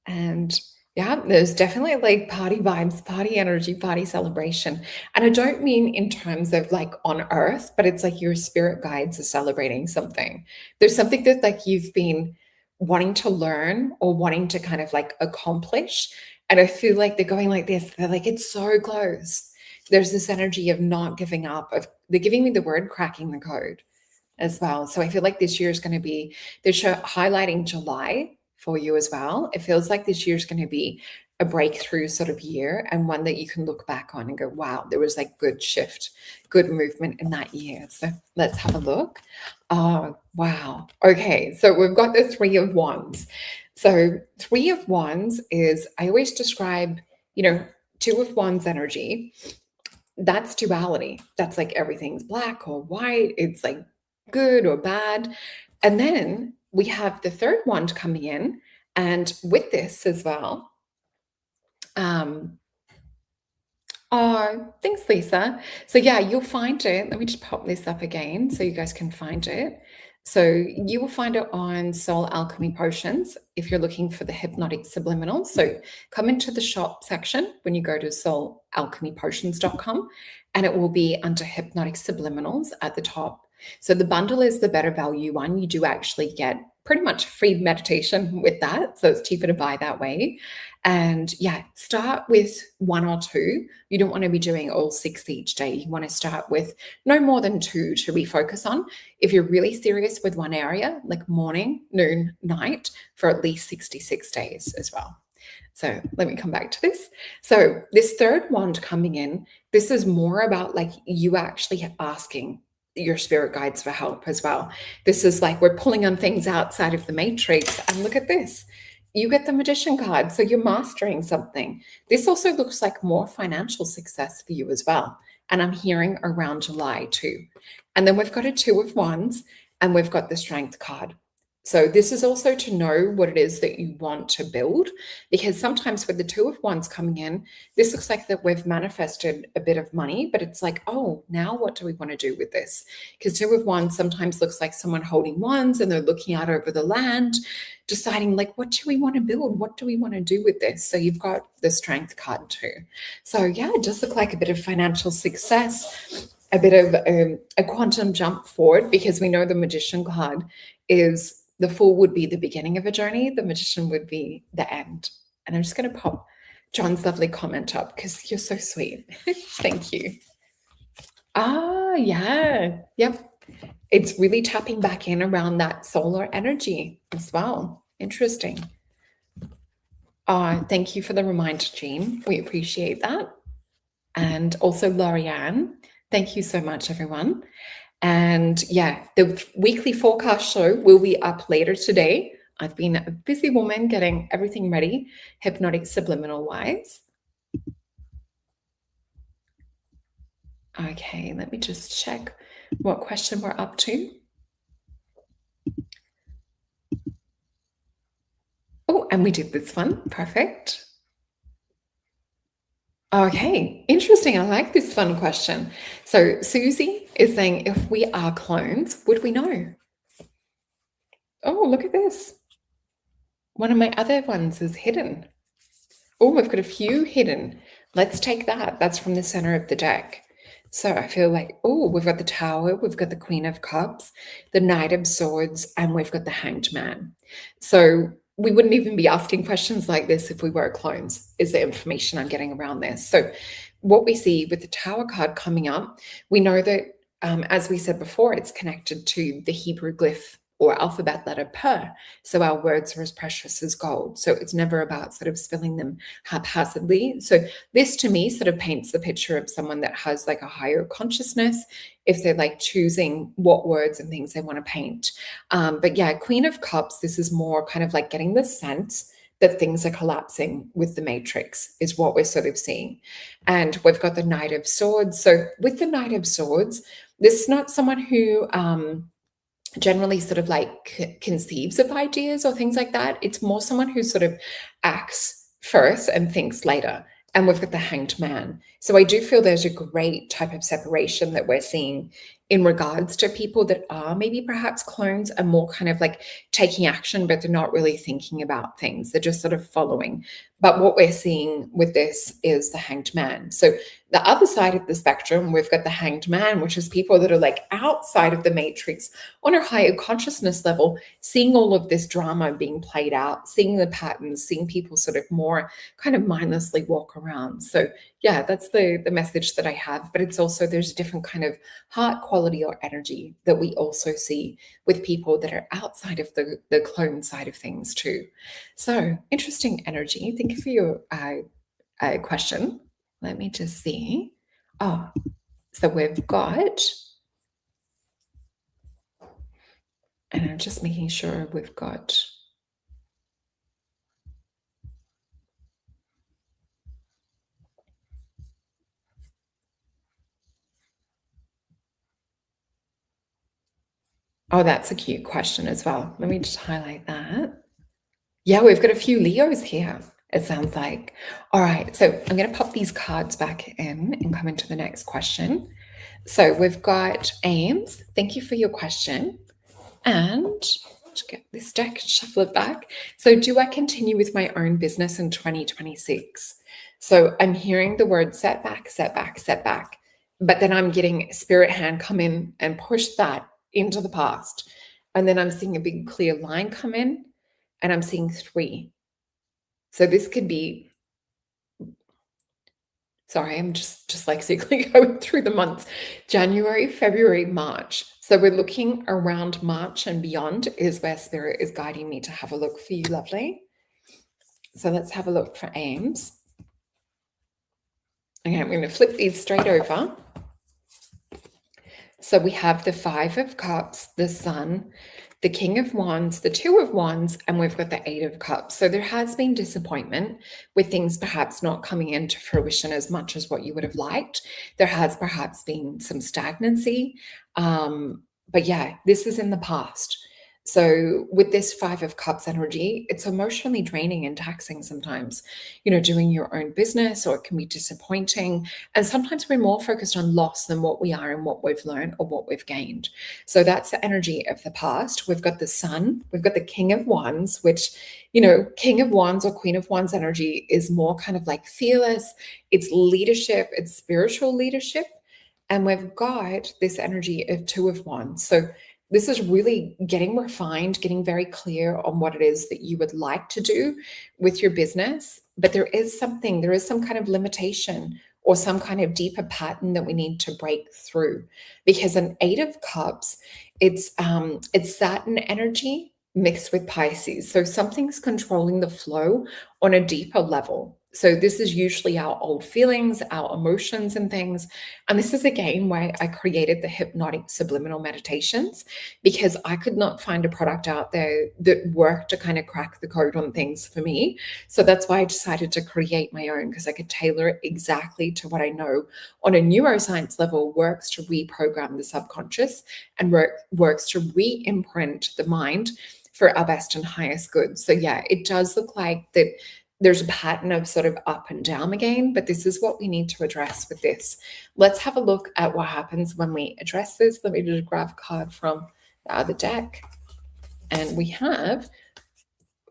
And yeah, there's definitely like party vibes, party energy, party celebration. And I don't mean in terms of like on earth, but it's like your spirit guides are celebrating something. There's something that like you've been wanting to learn or wanting to kind of like accomplish. And I feel like they're going like this. They're like, it's so close. There's this energy of not giving up. They're giving me the word cracking the code as well. So I feel like this year is going to be, they're highlighting July for you as well. It feels like this year is going to be a breakthrough sort of year and one that you can look back on and go, wow, there was like good shift, good movement in that year. So let's have a look. Oh, wow. Okay. So we've got the Three of Wands. So Three of Wands is, I always describe, Two of Wands energy. That's duality. That's like everything's black or white. It's like good or bad. And then we have the third wand coming in. And with this as well, oh, thanks, Lisa. So yeah, you'll find it. Let me just pop this up again so you guys can find it. So you will find it on Soul Alchemy Potions if you're looking for the hypnotic subliminal. So come into the shop section when you go to soulalchemypotions.com and it will be under hypnotic subliminals at the top. So the bundle is the better value one. You do actually get pretty much free meditation with that. So it's cheaper to buy that way. And yeah, start with one or two. You don't want to be doing all six each day. You want to start with no more than two to refocus on. If you're really serious with one area, like morning, noon, night, for at least 66 days as well. So let me come back to this. So this third wand coming in, this is more about like you actually asking your spirit guides for help as well. This is like we're pulling on things outside of the matrix. And look at this. You get the Magician card. So you're mastering something. This also looks like more financial success for you as well. And I'm hearing around July too. And then we've got a Two of Wands and we've got the Strength card. So this is also to know what it is that you want to build, because sometimes with the Two of Wands coming in, this looks like that we've manifested a bit of money, but it's like, oh, now what do we want to do with this? Because Two of Wands sometimes looks like someone holding wands and they're looking out over the land, deciding like, what do we want to build? What do we want to do with this? So you've got the Strength card too. So yeah, it does look like a bit of financial success, a bit of a quantum jump forward, because we know the Magician card is The Fool would be the beginning of a journey. The Magician would be the end. And I'm just going to pop John's lovely comment up because you're so sweet. Thank you. Ah, yeah. Yep. It's really tapping back in around that solar energy as well. Interesting. Thank you for the reminder, Jean. We appreciate that. And also Lorianne. Thank you so much, everyone. And yeah, the weekly forecast show will be up later today. I've been a busy woman getting everything ready, hypnotic subliminal wise. Okay, let me just check what question we're up to. Oh, and we did this one. Perfect. Okay, interesting. I like this fun question. So Susie is saying, if we are clones, would we know? Oh, look at this. One of my other ones is hidden. Oh, we've got a few hidden. Let's take that. That's from the center of the deck. So I feel like, oh, we've got the Tower, we've got the Queen of Cups, the Knight of Swords, and we've got the Hanged Man. So we wouldn't even be asking questions like this if we were clones, is the information I'm getting around this. So what we see with the Tower card coming up, we know that, as we said before, it's connected to the Hebrew glyph or alphabet letter per. So our words are as precious as gold. So it's never about sort of spilling them haphazardly. So this to me sort of paints the picture of someone that has like a higher consciousness if they're like choosing what words and things they want to paint. But yeah, Queen of Cups, this is more kind of like getting the sense that things are collapsing with the matrix is what we're sort of seeing. And we've got the Knight of Swords. So with the Knight of Swords, this is not someone who generally sort of like conceives of ideas or things like that. It's more someone who sort of acts first and thinks later. And we've got the Hanged Man. So I do feel there's a great type of separation that we're seeing in regards to people that are maybe perhaps clones and more kind of like taking action, but they're not really thinking about things. They're just sort of following. But what we're seeing with this is the Hanged Man. So the other side of the spectrum, we've got the Hanged Man, which is people that are like outside of the matrix on a higher consciousness level, seeing all of this drama being played out, seeing the patterns, seeing people sort of more kind of mindlessly walk around. So yeah, that's the message that I have. But it's also, there's a different kind of heart quality or energy that we also see with people that are outside of the clone side of things too. So interesting energy. Thank you for your question. Let me just see. Oh, so we've got, and I'm just making sure we've got, oh, that's a cute question as well. Let me just highlight that. Yeah, we've got a few Leos here, it sounds like. All right, so I'm going to pop these cards back in and come into the next question. So we've got Ames. Thank you for your question. And to get this deck, shuffle it back. So do I continue with my own business in 2026? So I'm hearing the word setback, setback, setback. But then I'm getting spirit hand come in and push that into the past. And then I'm seeing a big clear line come in and I'm seeing 3. So this could be, sorry, I'm just dyslexically going through the months. January, February, March. So we're looking around March and beyond is where Spirit is guiding me to have a look for you, lovely. So let's have a look for Ames. Okay, I'm going to flip these straight over. So we have the 5 of Cups, the Sun, the King of Wands, the 2 of Wands, and we've got the 8 of Cups. So there has been disappointment with things perhaps not coming into fruition as much as what you would have liked. There has perhaps been some stagnancy. But yeah, this is in the past. So with this 5 of Cups energy, it's emotionally draining and taxing sometimes, doing your own business, or it can be disappointing. And sometimes we're more focused on loss than what we are and what we've learned or what we've gained. So that's the energy of the past. We've got the Sun, we've got the King of Wands, which, King of Wands or Queen of Wands energy is more kind of like fearless. It's leadership, it's spiritual leadership. And we've got this energy of 2 of Wands. So this is really getting refined, getting very clear on what it is that you would like to do with your business. But there is some kind of limitation or some kind of deeper pattern that we need to break through. Because an Eight of Cups, it's Saturn energy mixed with Pisces. So something's controlling the flow on a deeper level. So this is usually our old feelings, our emotions and things. And this is again why I created the hypnotic subliminal meditations, because I could not find a product out there that worked to kind of crack the code on things for me. So that's why I decided to create my own, because I could tailor it exactly to what I know on a neuroscience level works to reprogram the subconscious and works to re-imprint the mind for our best and highest good. So yeah, it does look like that there's a pattern of sort of up and down again, but this is what we need to address with this. Let's have a look at what happens when we address this. Let me just grab a card from the other deck. And we have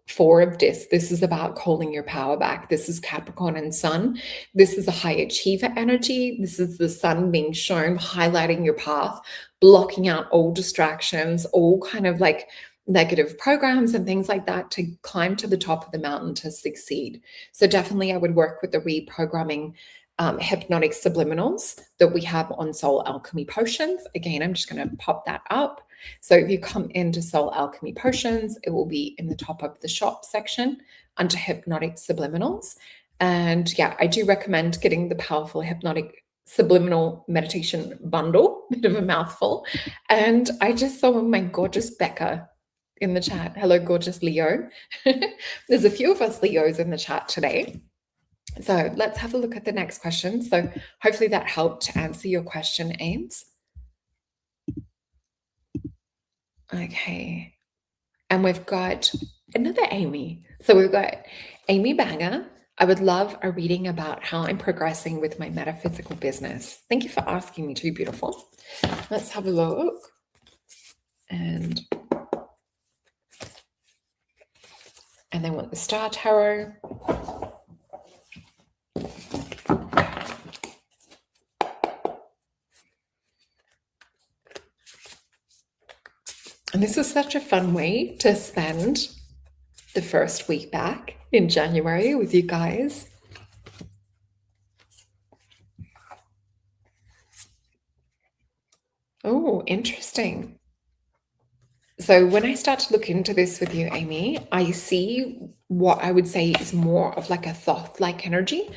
Four of Discs. This is about calling your power back. This is Capricorn and Sun. This is a high achiever energy. This is the sun being shown, highlighting your path, blocking out all distractions, all kind of like negative programs and things like that to climb to the top of the mountain to succeed. So definitely I would work with the reprogramming hypnotic subliminals that we have on Soul Alchemy Potions. Again, I'm just going to pop that up. So if you come into Soul Alchemy Potions, it will be in the top of the shop section under hypnotic subliminals. And yeah, I do recommend getting the powerful hypnotic subliminal meditation bundle, bit of a mouthful. And I just saw my gorgeous Becca in the chat. Hello, gorgeous Leo. There's a few of us Leos in the chat today. So let's have a look at the next question. So hopefully that helped to answer your question, Ames. Okay. And we've got another Amy. So we've got Amy Banger. I would love a reading about how I'm progressing with my metaphysical business. Thank you for asking me too, beautiful. Let's have a look. And they want the Star Tarot. And this is such a fun way to spend the first week back in January with you guys. Oh, interesting. So when I start to look into this with you, Amy, I see what I would say is more of like a thoth-like energy.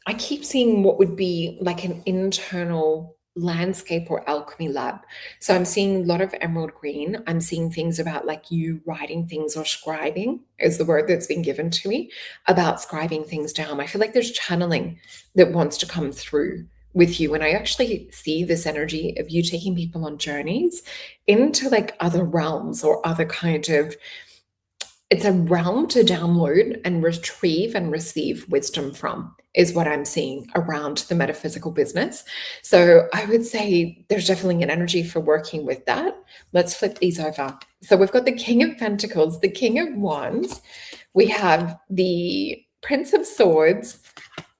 I keep seeing what would be like an internal landscape or alchemy lab. So I'm seeing a lot of emerald green. I'm seeing things about like you writing things or scribing is the word that's been given to me about scribing things down. I feel like there's channeling that wants to come through with you. And I actually see this energy of you taking people on journeys into like other realms or other kind of, it's a realm to download and retrieve and receive wisdom from, is what I'm seeing around the metaphysical business. So I would say there's definitely an energy for working with that. Let's flip these over. So we've got the King of Pentacles, the King of Wands. We have the Prince of Swords.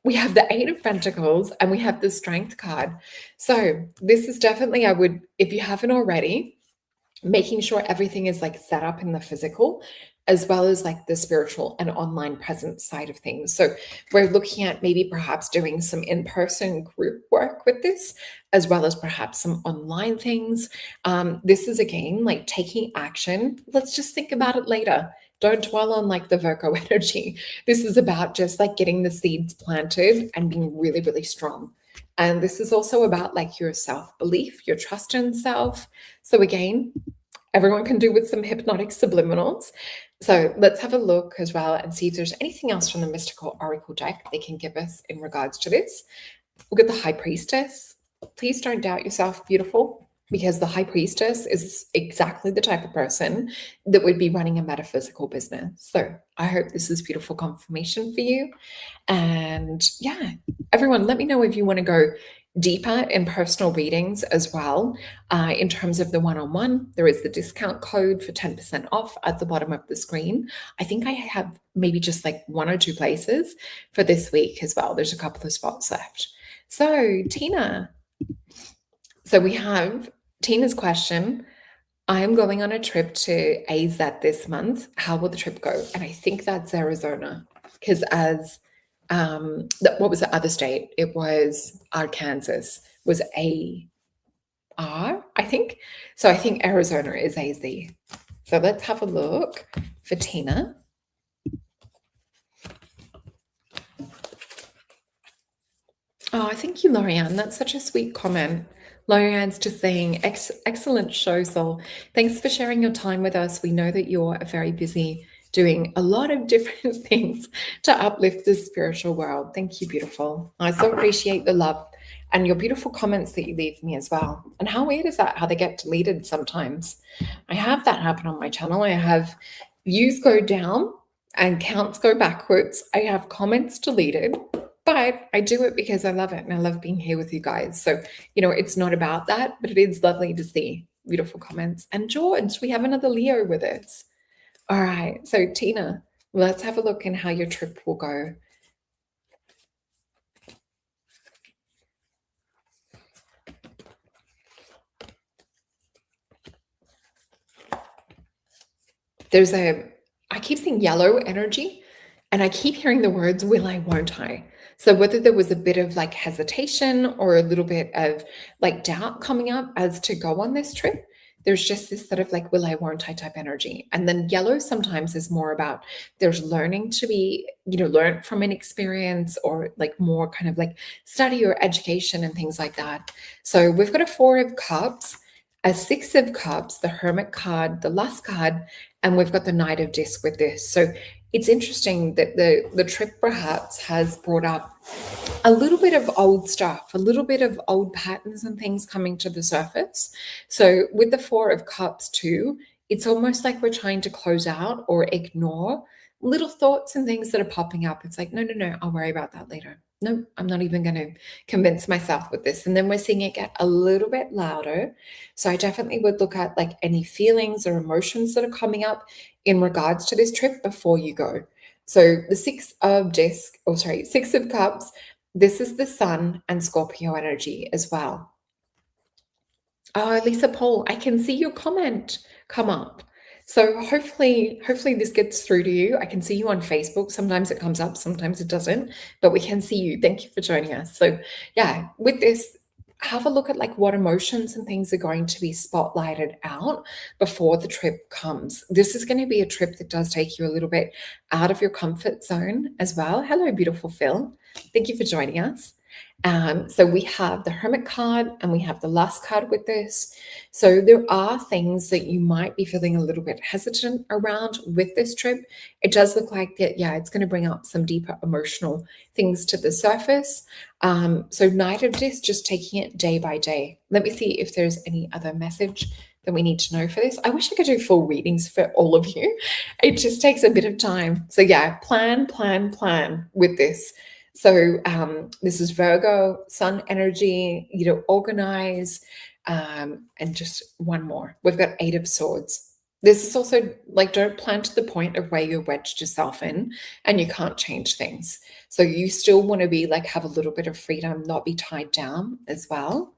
We have the Eight of Pentacles and we have the Strength card. So this is definitely, I would, if you haven't already, making sure everything is like set up in the physical as well as like the spiritual and online presence side of things. So we're looking at maybe perhaps doing some in-person group work with this, as well as perhaps some online things. This is again, like taking action. Let's just think about it later. Don't dwell on like the Virgo energy. This is about just like getting the seeds planted and being really, really strong. And this is also about like your self-belief, your trust in self. So again, everyone can do with some hypnotic subliminals. So let's have a look as well and see if there's anything else from the Mystical Oracle deck they can give us in regards to this. Look at the High Priestess. Please don't doubt yourself, beautiful, because the High Priestess is exactly the type of person that would be running a metaphysical business. So I hope this is beautiful confirmation for you. And yeah, everyone, let me know if you want to go deeper in personal readings as well. In terms of the one-on-one, there is the discount code for 10% off at the bottom of the screen. I think I have maybe just like 1 or 2 places for this week as well. There's a couple of spots left. So Tina, so we have Tina's question. I am going on a trip to AEST this month. How will the trip go? And I think that's Arizona, because what was the other state? It was Arkansas, was AR, I think. So I think Arizona is AZ. So let's have a look for Tina. Oh, thank you, Lorianne. That's such a sweet comment. Lorianne's just saying, excellent show, Sol. Thanks for sharing your time with us. We know that you're very busy doing a lot of different things to uplift the spiritual world. Thank you, beautiful. I so appreciate the love and your beautiful comments that you leave me as well. And how weird is that, how they get deleted sometimes? I have that happen on my channel. I have views go down and counts go backwards. I have comments deleted. But I do it because I love it and I love being here with you guys. So, it's not about that, but it is lovely to see beautiful comments. And George, we have another Leo with us. All right. So, Tina, let's have a look in how your trip will go. I keep seeing yellow energy and I keep hearing the words, will I, won't I? So whether there was a bit of like hesitation or a little bit of like doubt coming up as to go on this trip, there's just this sort of like, will I, won't I type energy. And then yellow sometimes is more about there's learning to be, learned from an experience or like more kind of like study or education and things like that. So we've got a 4 of Cups, a 6 of Cups, the Hermit card, the Lust card, and we've got the Knight of Disc with this. So it's interesting that the trip perhaps has brought up a little bit of old stuff, a little bit of old patterns and things coming to the surface. So with the 4 of Cups too, it's almost like we're trying to close out or ignore little thoughts and things that are popping up. It's like, no, I'll worry about that later. No, I'm not even going to convince myself with this. And then we're seeing it get a little bit louder. So I definitely would look at like any feelings or emotions that are coming up in regards to this trip before you go. So the 6 of Cups, this is the Sun and Scorpio energy as well. Oh, Lisa Paul, I can see your comment come up. So hopefully this gets through to you. I can see you on Facebook. Sometimes it comes up, sometimes it doesn't, but we can see you. Thank you for joining us. So yeah, with this, have a look at like what emotions and things are going to be spotlighted out before the trip comes. This is going to be a trip that does take you a little bit out of your comfort zone as well. Hello, beautiful Phil. Thank you for joining us. So we have the Hermit card and we have the Lust card with this. So there are things that you might be feeling a little bit hesitant around with this trip. It does look like that, yeah, it's going to bring up some deeper emotional things to the surface. So Knight of Disc, just taking it day by day. Let me see if there's any other message that we need to know for this. I wish I could do full readings for all of you. It just takes a bit of time. So yeah, plan with this. So this is Virgo, Sun energy, organize, and just one more. We've got 8 of Swords. This is also like, don't plan to the point of where you're wedged yourself in and you can't change things. So you still want to be like, have a little bit of freedom, not be tied down as well.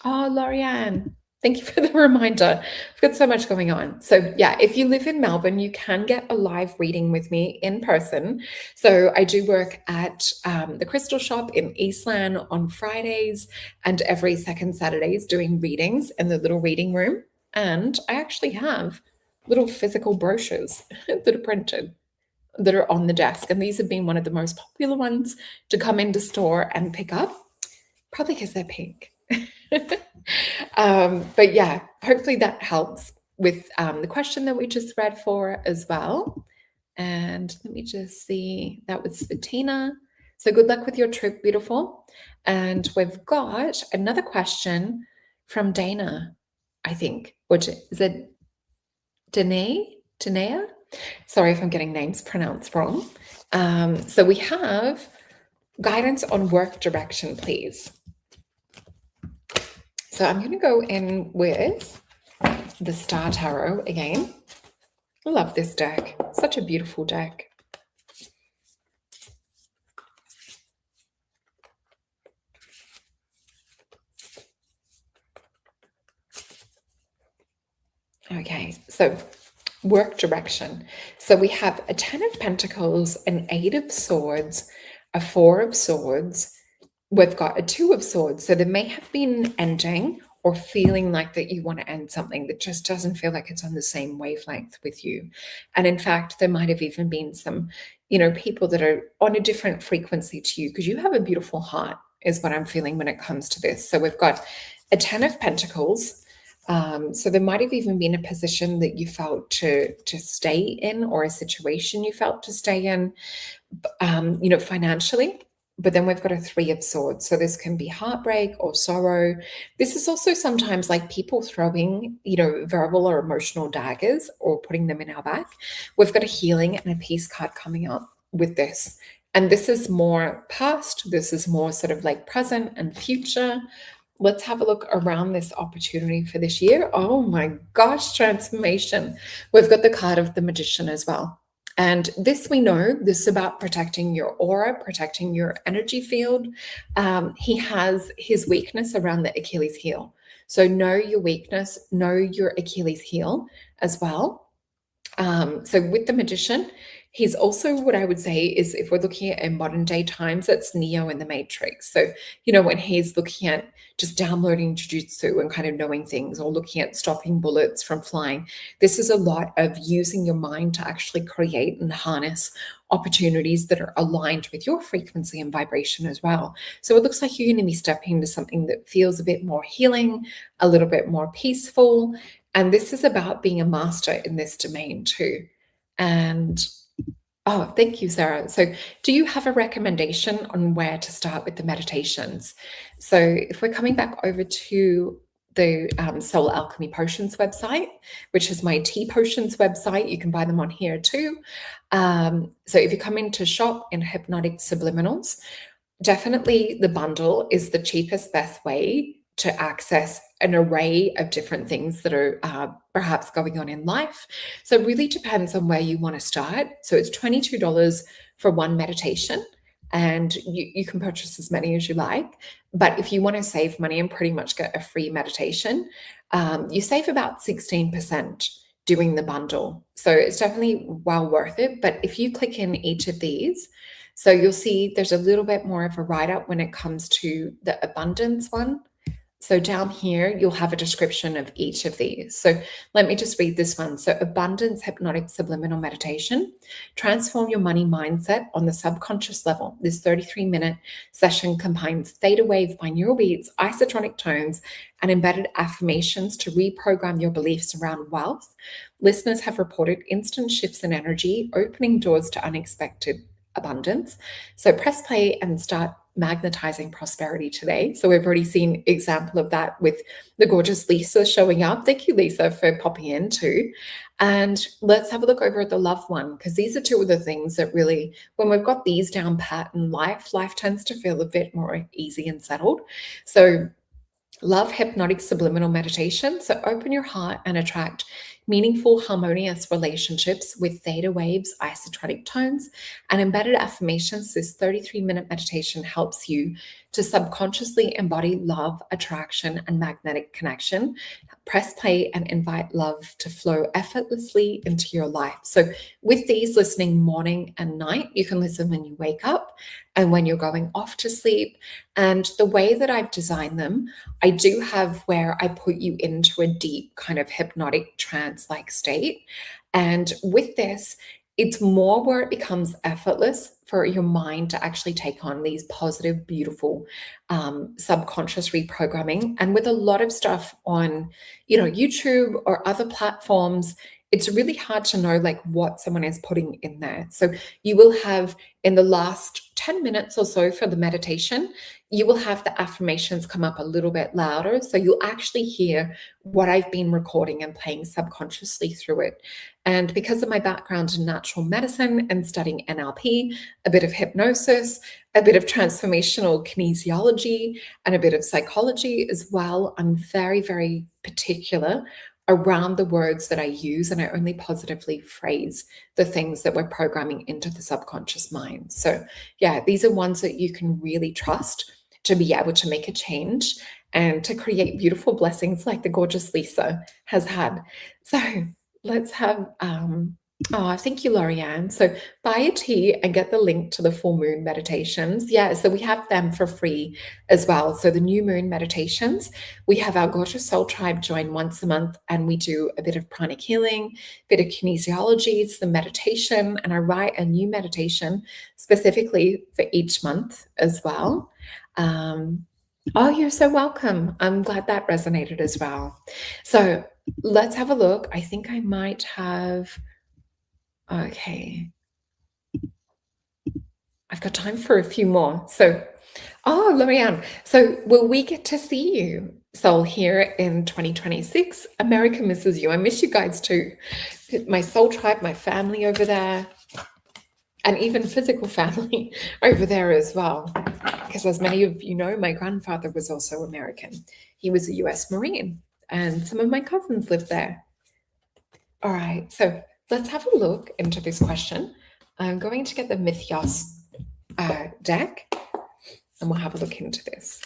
Oh, Lorianne, thank you for the reminder. I've got so much going on. So yeah, if you live in Melbourne, you can get a live reading with me in person. So I do work at the Crystal Shop in Eastland on Fridays and every second Saturdays doing readings in the little reading room. And I actually have little physical brochures that are printed that are on the desk. And these have been one of the most popular ones to come into store and pick up, probably because they're pink. But yeah, hopefully that helps with the question that we just read for as well. And let me just see, that was Bettina. So good luck with your trip, beautiful. And we've got another question from Dana, I think, which is it Danea? Sorry if I'm getting names pronounced wrong. So we have guidance on work direction, please. So I'm going to go in with the Star Tarot again. I love this deck. Such a beautiful deck. So work direction. So we have a 10 of Pentacles, an 8 of Swords, a 4 of Swords. We've got a 2 of Swords. So there may have been ending or feeling like that you want to end something that just doesn't feel like it's on the same wavelength with you. And in fact, there might have even been some, people that are on a different frequency to you, because you have a beautiful heart, is what I'm feeling when it comes to this. So we've got a 10 of Pentacles. So there might have even been a position that you felt to stay in, or a situation you felt to stay in, financially. But then we've got a 3 of Swords. So this can be heartbreak or sorrow. This is also sometimes like people throwing, verbal or emotional daggers or putting them in our back. We've got a healing and a peace card coming up with this. And this is more past. This is more sort of like present and future. Let's have a look around this opportunity for this year. Oh my gosh, transformation. We've got the card of the Magician as well. And this, we know, this is about protecting your aura, protecting your energy field. He has his weakness around the Achilles heel. So know your weakness, know your Achilles heel as well. So with the Magician, he's also, what I would say is, if we're looking at in modern day times, it's Neo in the Matrix. So, when he's looking at just downloading jujitsu and kind of knowing things, or looking at stopping bullets from flying, this is a lot of using your mind to actually create and harness opportunities that are aligned with your frequency and vibration as well. So it looks like you're going to be stepping into something that feels a bit more healing, a little bit more peaceful. And this is about being a master in this domain too. And oh, thank you, Sarah. So do you have a recommendation on where to start with the meditations? So if we're coming back over to the Soul Alchemy Potions website, which is my tea potions website, you can buy them on here too. So if you come into shop in Hypnotic Subliminals, definitely the bundle is the cheapest, best way to access an array of different things that are perhaps going on in life. So it really depends on where you want to start. So it's $22 for one meditation, and you can purchase as many as you like. But if you want to save money and pretty much get a free meditation, you save about 16% doing the bundle. So it's definitely well worth it. But if you click in each of these, so you'll see there's a little bit more of a write-up when it comes to the abundance one. So down here, you'll have a description of each of these. So let me just read this one. So Abundance Hypnotic Subliminal Meditation. Transform your money mindset on the subconscious level. This 33-minute session combines theta wave binaural beats, isotronic tones, and embedded affirmations to reprogram your beliefs around wealth. Listeners have reported instant shifts in energy, opening doors to unexpected abundance. So press play and start magnetizing prosperity today. So we've already seen example of that with the gorgeous Lisa showing up. Thank you, Lisa, for popping in too. And let's have a look over at the love one, because these are two of the things that really, when we've got these down pat in life tends to feel a bit more easy and settled. So love hypnotic subliminal meditation. So open your heart and attract meaningful, harmonious relationships with theta waves, isotronic tones, and embedded affirmations. This 33-minute meditation helps you to subconsciously embody love, attraction, and magnetic connection. Press play and invite love to flow effortlessly into your life. So with these, listening morning and night, you can listen when you wake up and when you're going off to sleep. And the way that I've designed them, I do have where I put you into a deep kind of hypnotic trance-like state. And with this, it's more where it becomes effortless for your mind to actually take on these positive, beautiful subconscious reprogramming. And with a lot of stuff on, YouTube or other platforms, it's really hard to know like what someone is putting in there. So you will have, in the last 10 minutes or so for the meditation, you will have the affirmations come up a little bit louder. So you'll actually hear what I've been recording and playing subconsciously through it. And because of my background in natural medicine and studying NLP, a bit of hypnosis, a bit of transformational kinesiology, and a bit of psychology as well, I'm very, very particular around the words that I use, and I only positively phrase the things that we're programming into the subconscious mind. So yeah, these are ones that you can really trust to be able to make a change and to create beautiful blessings like the gorgeous Lisa has had. So let's have, oh, thank you, Lorianne. So buy a tea and get the link to the full moon meditations. Yeah, so we have them for free as well. So the new moon meditations, we have our Gorgeous Soul Tribe join once a month, and we do a bit of pranic healing, bit of kinesiology, some meditation, and I write a new meditation specifically for each month as well. Oh, you're so welcome. I'm glad that resonated as well. So let's have a look. I think I might have, okay. I've got time for a few more. So, oh, Lorianne. So will we get to see you, Soul, here in 2026? America misses you. I miss you guys too. My soul tribe, my family over there, and even physical family over there as well. Because as many of you know, my grandfather was also American. He was a US Marine, and some of my cousins lived there. All right, so let's have a look into this question. I'm going to get the Mythos deck, and we'll have a look into this.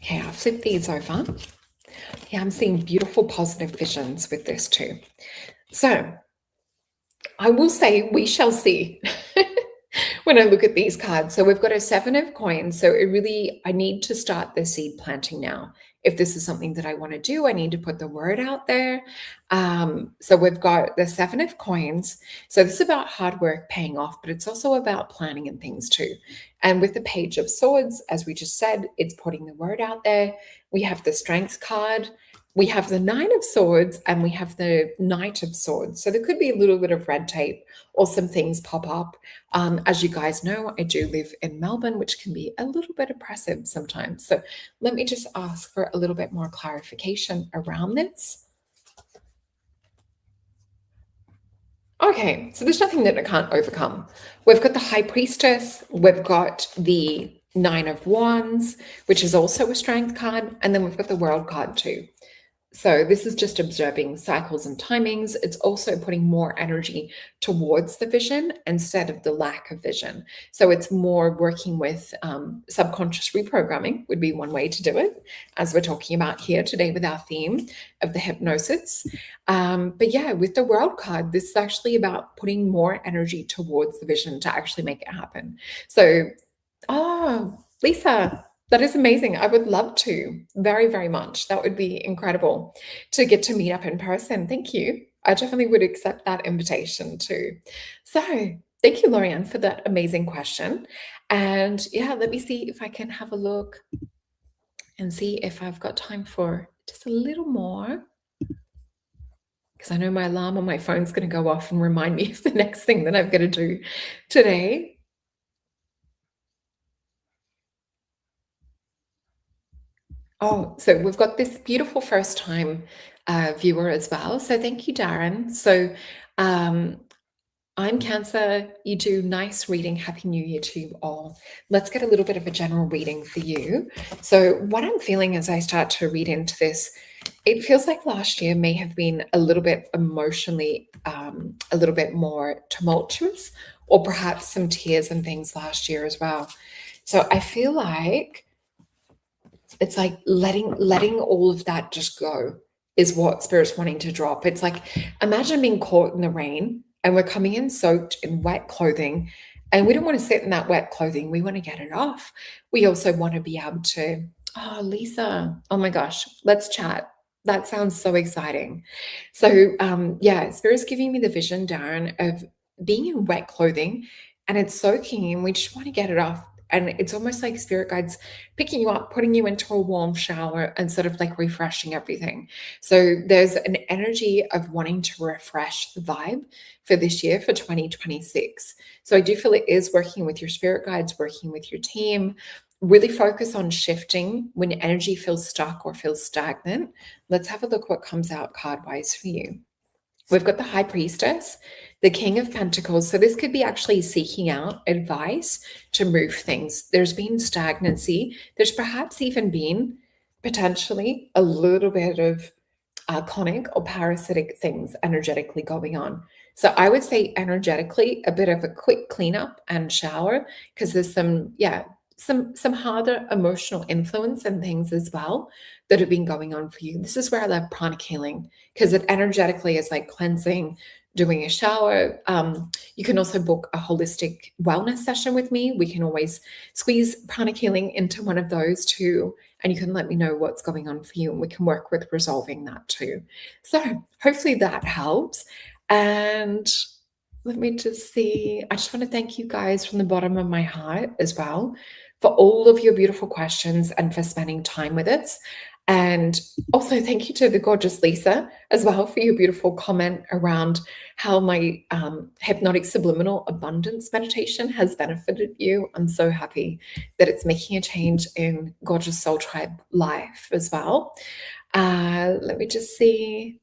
Okay, I'll flip these over. Yeah, I'm seeing beautiful positive visions with this too. So I will say we shall see when I look at these cards. So we've got a 7 of coins. So I need to start the seed planting now. If this is something that I want to do, I need to put the word out there. So we've got the 7 of coins. So this is about hard work paying off, but it's also about planning and things too. And with the Page of Swords, as we just said, it's putting the word out there. We have the Strength card. We have the 9 of Swords, and we have the Knight of Swords. So there could be a little bit of red tape or some things pop up. As you guys know, I do live in Melbourne, which can be a little bit oppressive sometimes. So let me just ask for a little bit more clarification around this. Okay, so there's nothing that I can't overcome. We've got the High Priestess, we've got the 9 of Wands, which is also a Strength card, and then we've got the World card too. So this is just observing cycles and timings. It's also putting more energy towards the vision instead of the lack of vision. So it's more working with subconscious reprogramming would be one way to do it, as we're talking about here today with our theme of the hypnosis. But yeah, with the World card, this is actually about putting more energy towards the vision to actually make it happen. So, oh, Lisa, that is amazing. I would love to very, very much. That would be incredible to get to meet up in person. Thank you. I definitely would accept that invitation too. So thank you, Lorianne, for that amazing question. And yeah, let me see if I can have a look and see if I've got time for just a little more. Because I know my alarm on my phone's going to go off and remind me of the next thing that I've got to do today. Oh, so we've got this beautiful first time viewer as well. So thank you, Darren. So I'm Cancer. You do nice reading. Happy New Year to you all. Let's get a little bit of a general reading for you. So what I'm feeling as I start to read into this, it feels like last year may have been a little bit emotionally, a little bit more tumultuous, or perhaps some tears and things last year as well. So I feel like it's like letting all of that just go is what Spirit's wanting to drop. It's like, imagine being caught in the rain and we're coming in soaked in wet clothing, and we don't want to sit in that wet clothing. We want to get it off. We also want to be able to, oh, Lisa, oh my gosh, let's chat. That sounds so exciting. So yeah, Spirit's giving me the vision, Darren, of being in wet clothing and it's soaking and we just want to get it off. And it's almost like spirit guides picking you up, putting you into a warm shower and sort of like refreshing everything. So there's an energy of wanting to refresh the vibe for this year, for 2026. So I do feel it is working with your spirit guides, working with your team. Really focus on shifting when energy feels stuck or feels stagnant. Let's have a look what comes out card-wise for you. We've got the High Priestess, the King of Pentacles. So this could be actually seeking out advice to move things. There's been stagnancy. There's perhaps even been potentially a little bit of chronic or parasitic things energetically going on. So I would say energetically, a bit of a quick cleanup and shower because there's some harder emotional influence and things as well that have been going on for you. This is where I love pranic healing because it energetically is like cleansing, doing a shower. You can also book a holistic wellness session with me. We can always squeeze pranic healing into one of those too. And you can let me know what's going on for you and we can work with resolving that too. So hopefully that helps. And let me just see. I just want to thank you guys from the bottom of my heart as well for all of your beautiful questions and for spending time with us. And also, thank you to the gorgeous Lisa as well for your beautiful comment around how my hypnotic subliminal abundance meditation has benefited you. I'm so happy that it's making a change in gorgeous Soul Tribe life as well. Let me just see.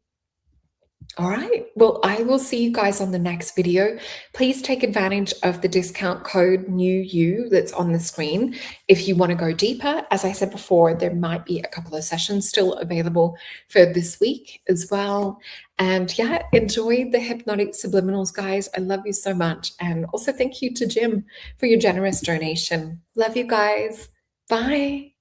All right. Well, I will see you guys on the next video. Please take advantage of the discount code NEWYOU that's on the screen. If you want to go deeper, as I said before, there might be a couple of sessions still available for this week as well. And yeah, enjoy the hypnotic subliminals, guys. I love you so much. And also thank you to Jim for your generous donation. Love you guys. Bye.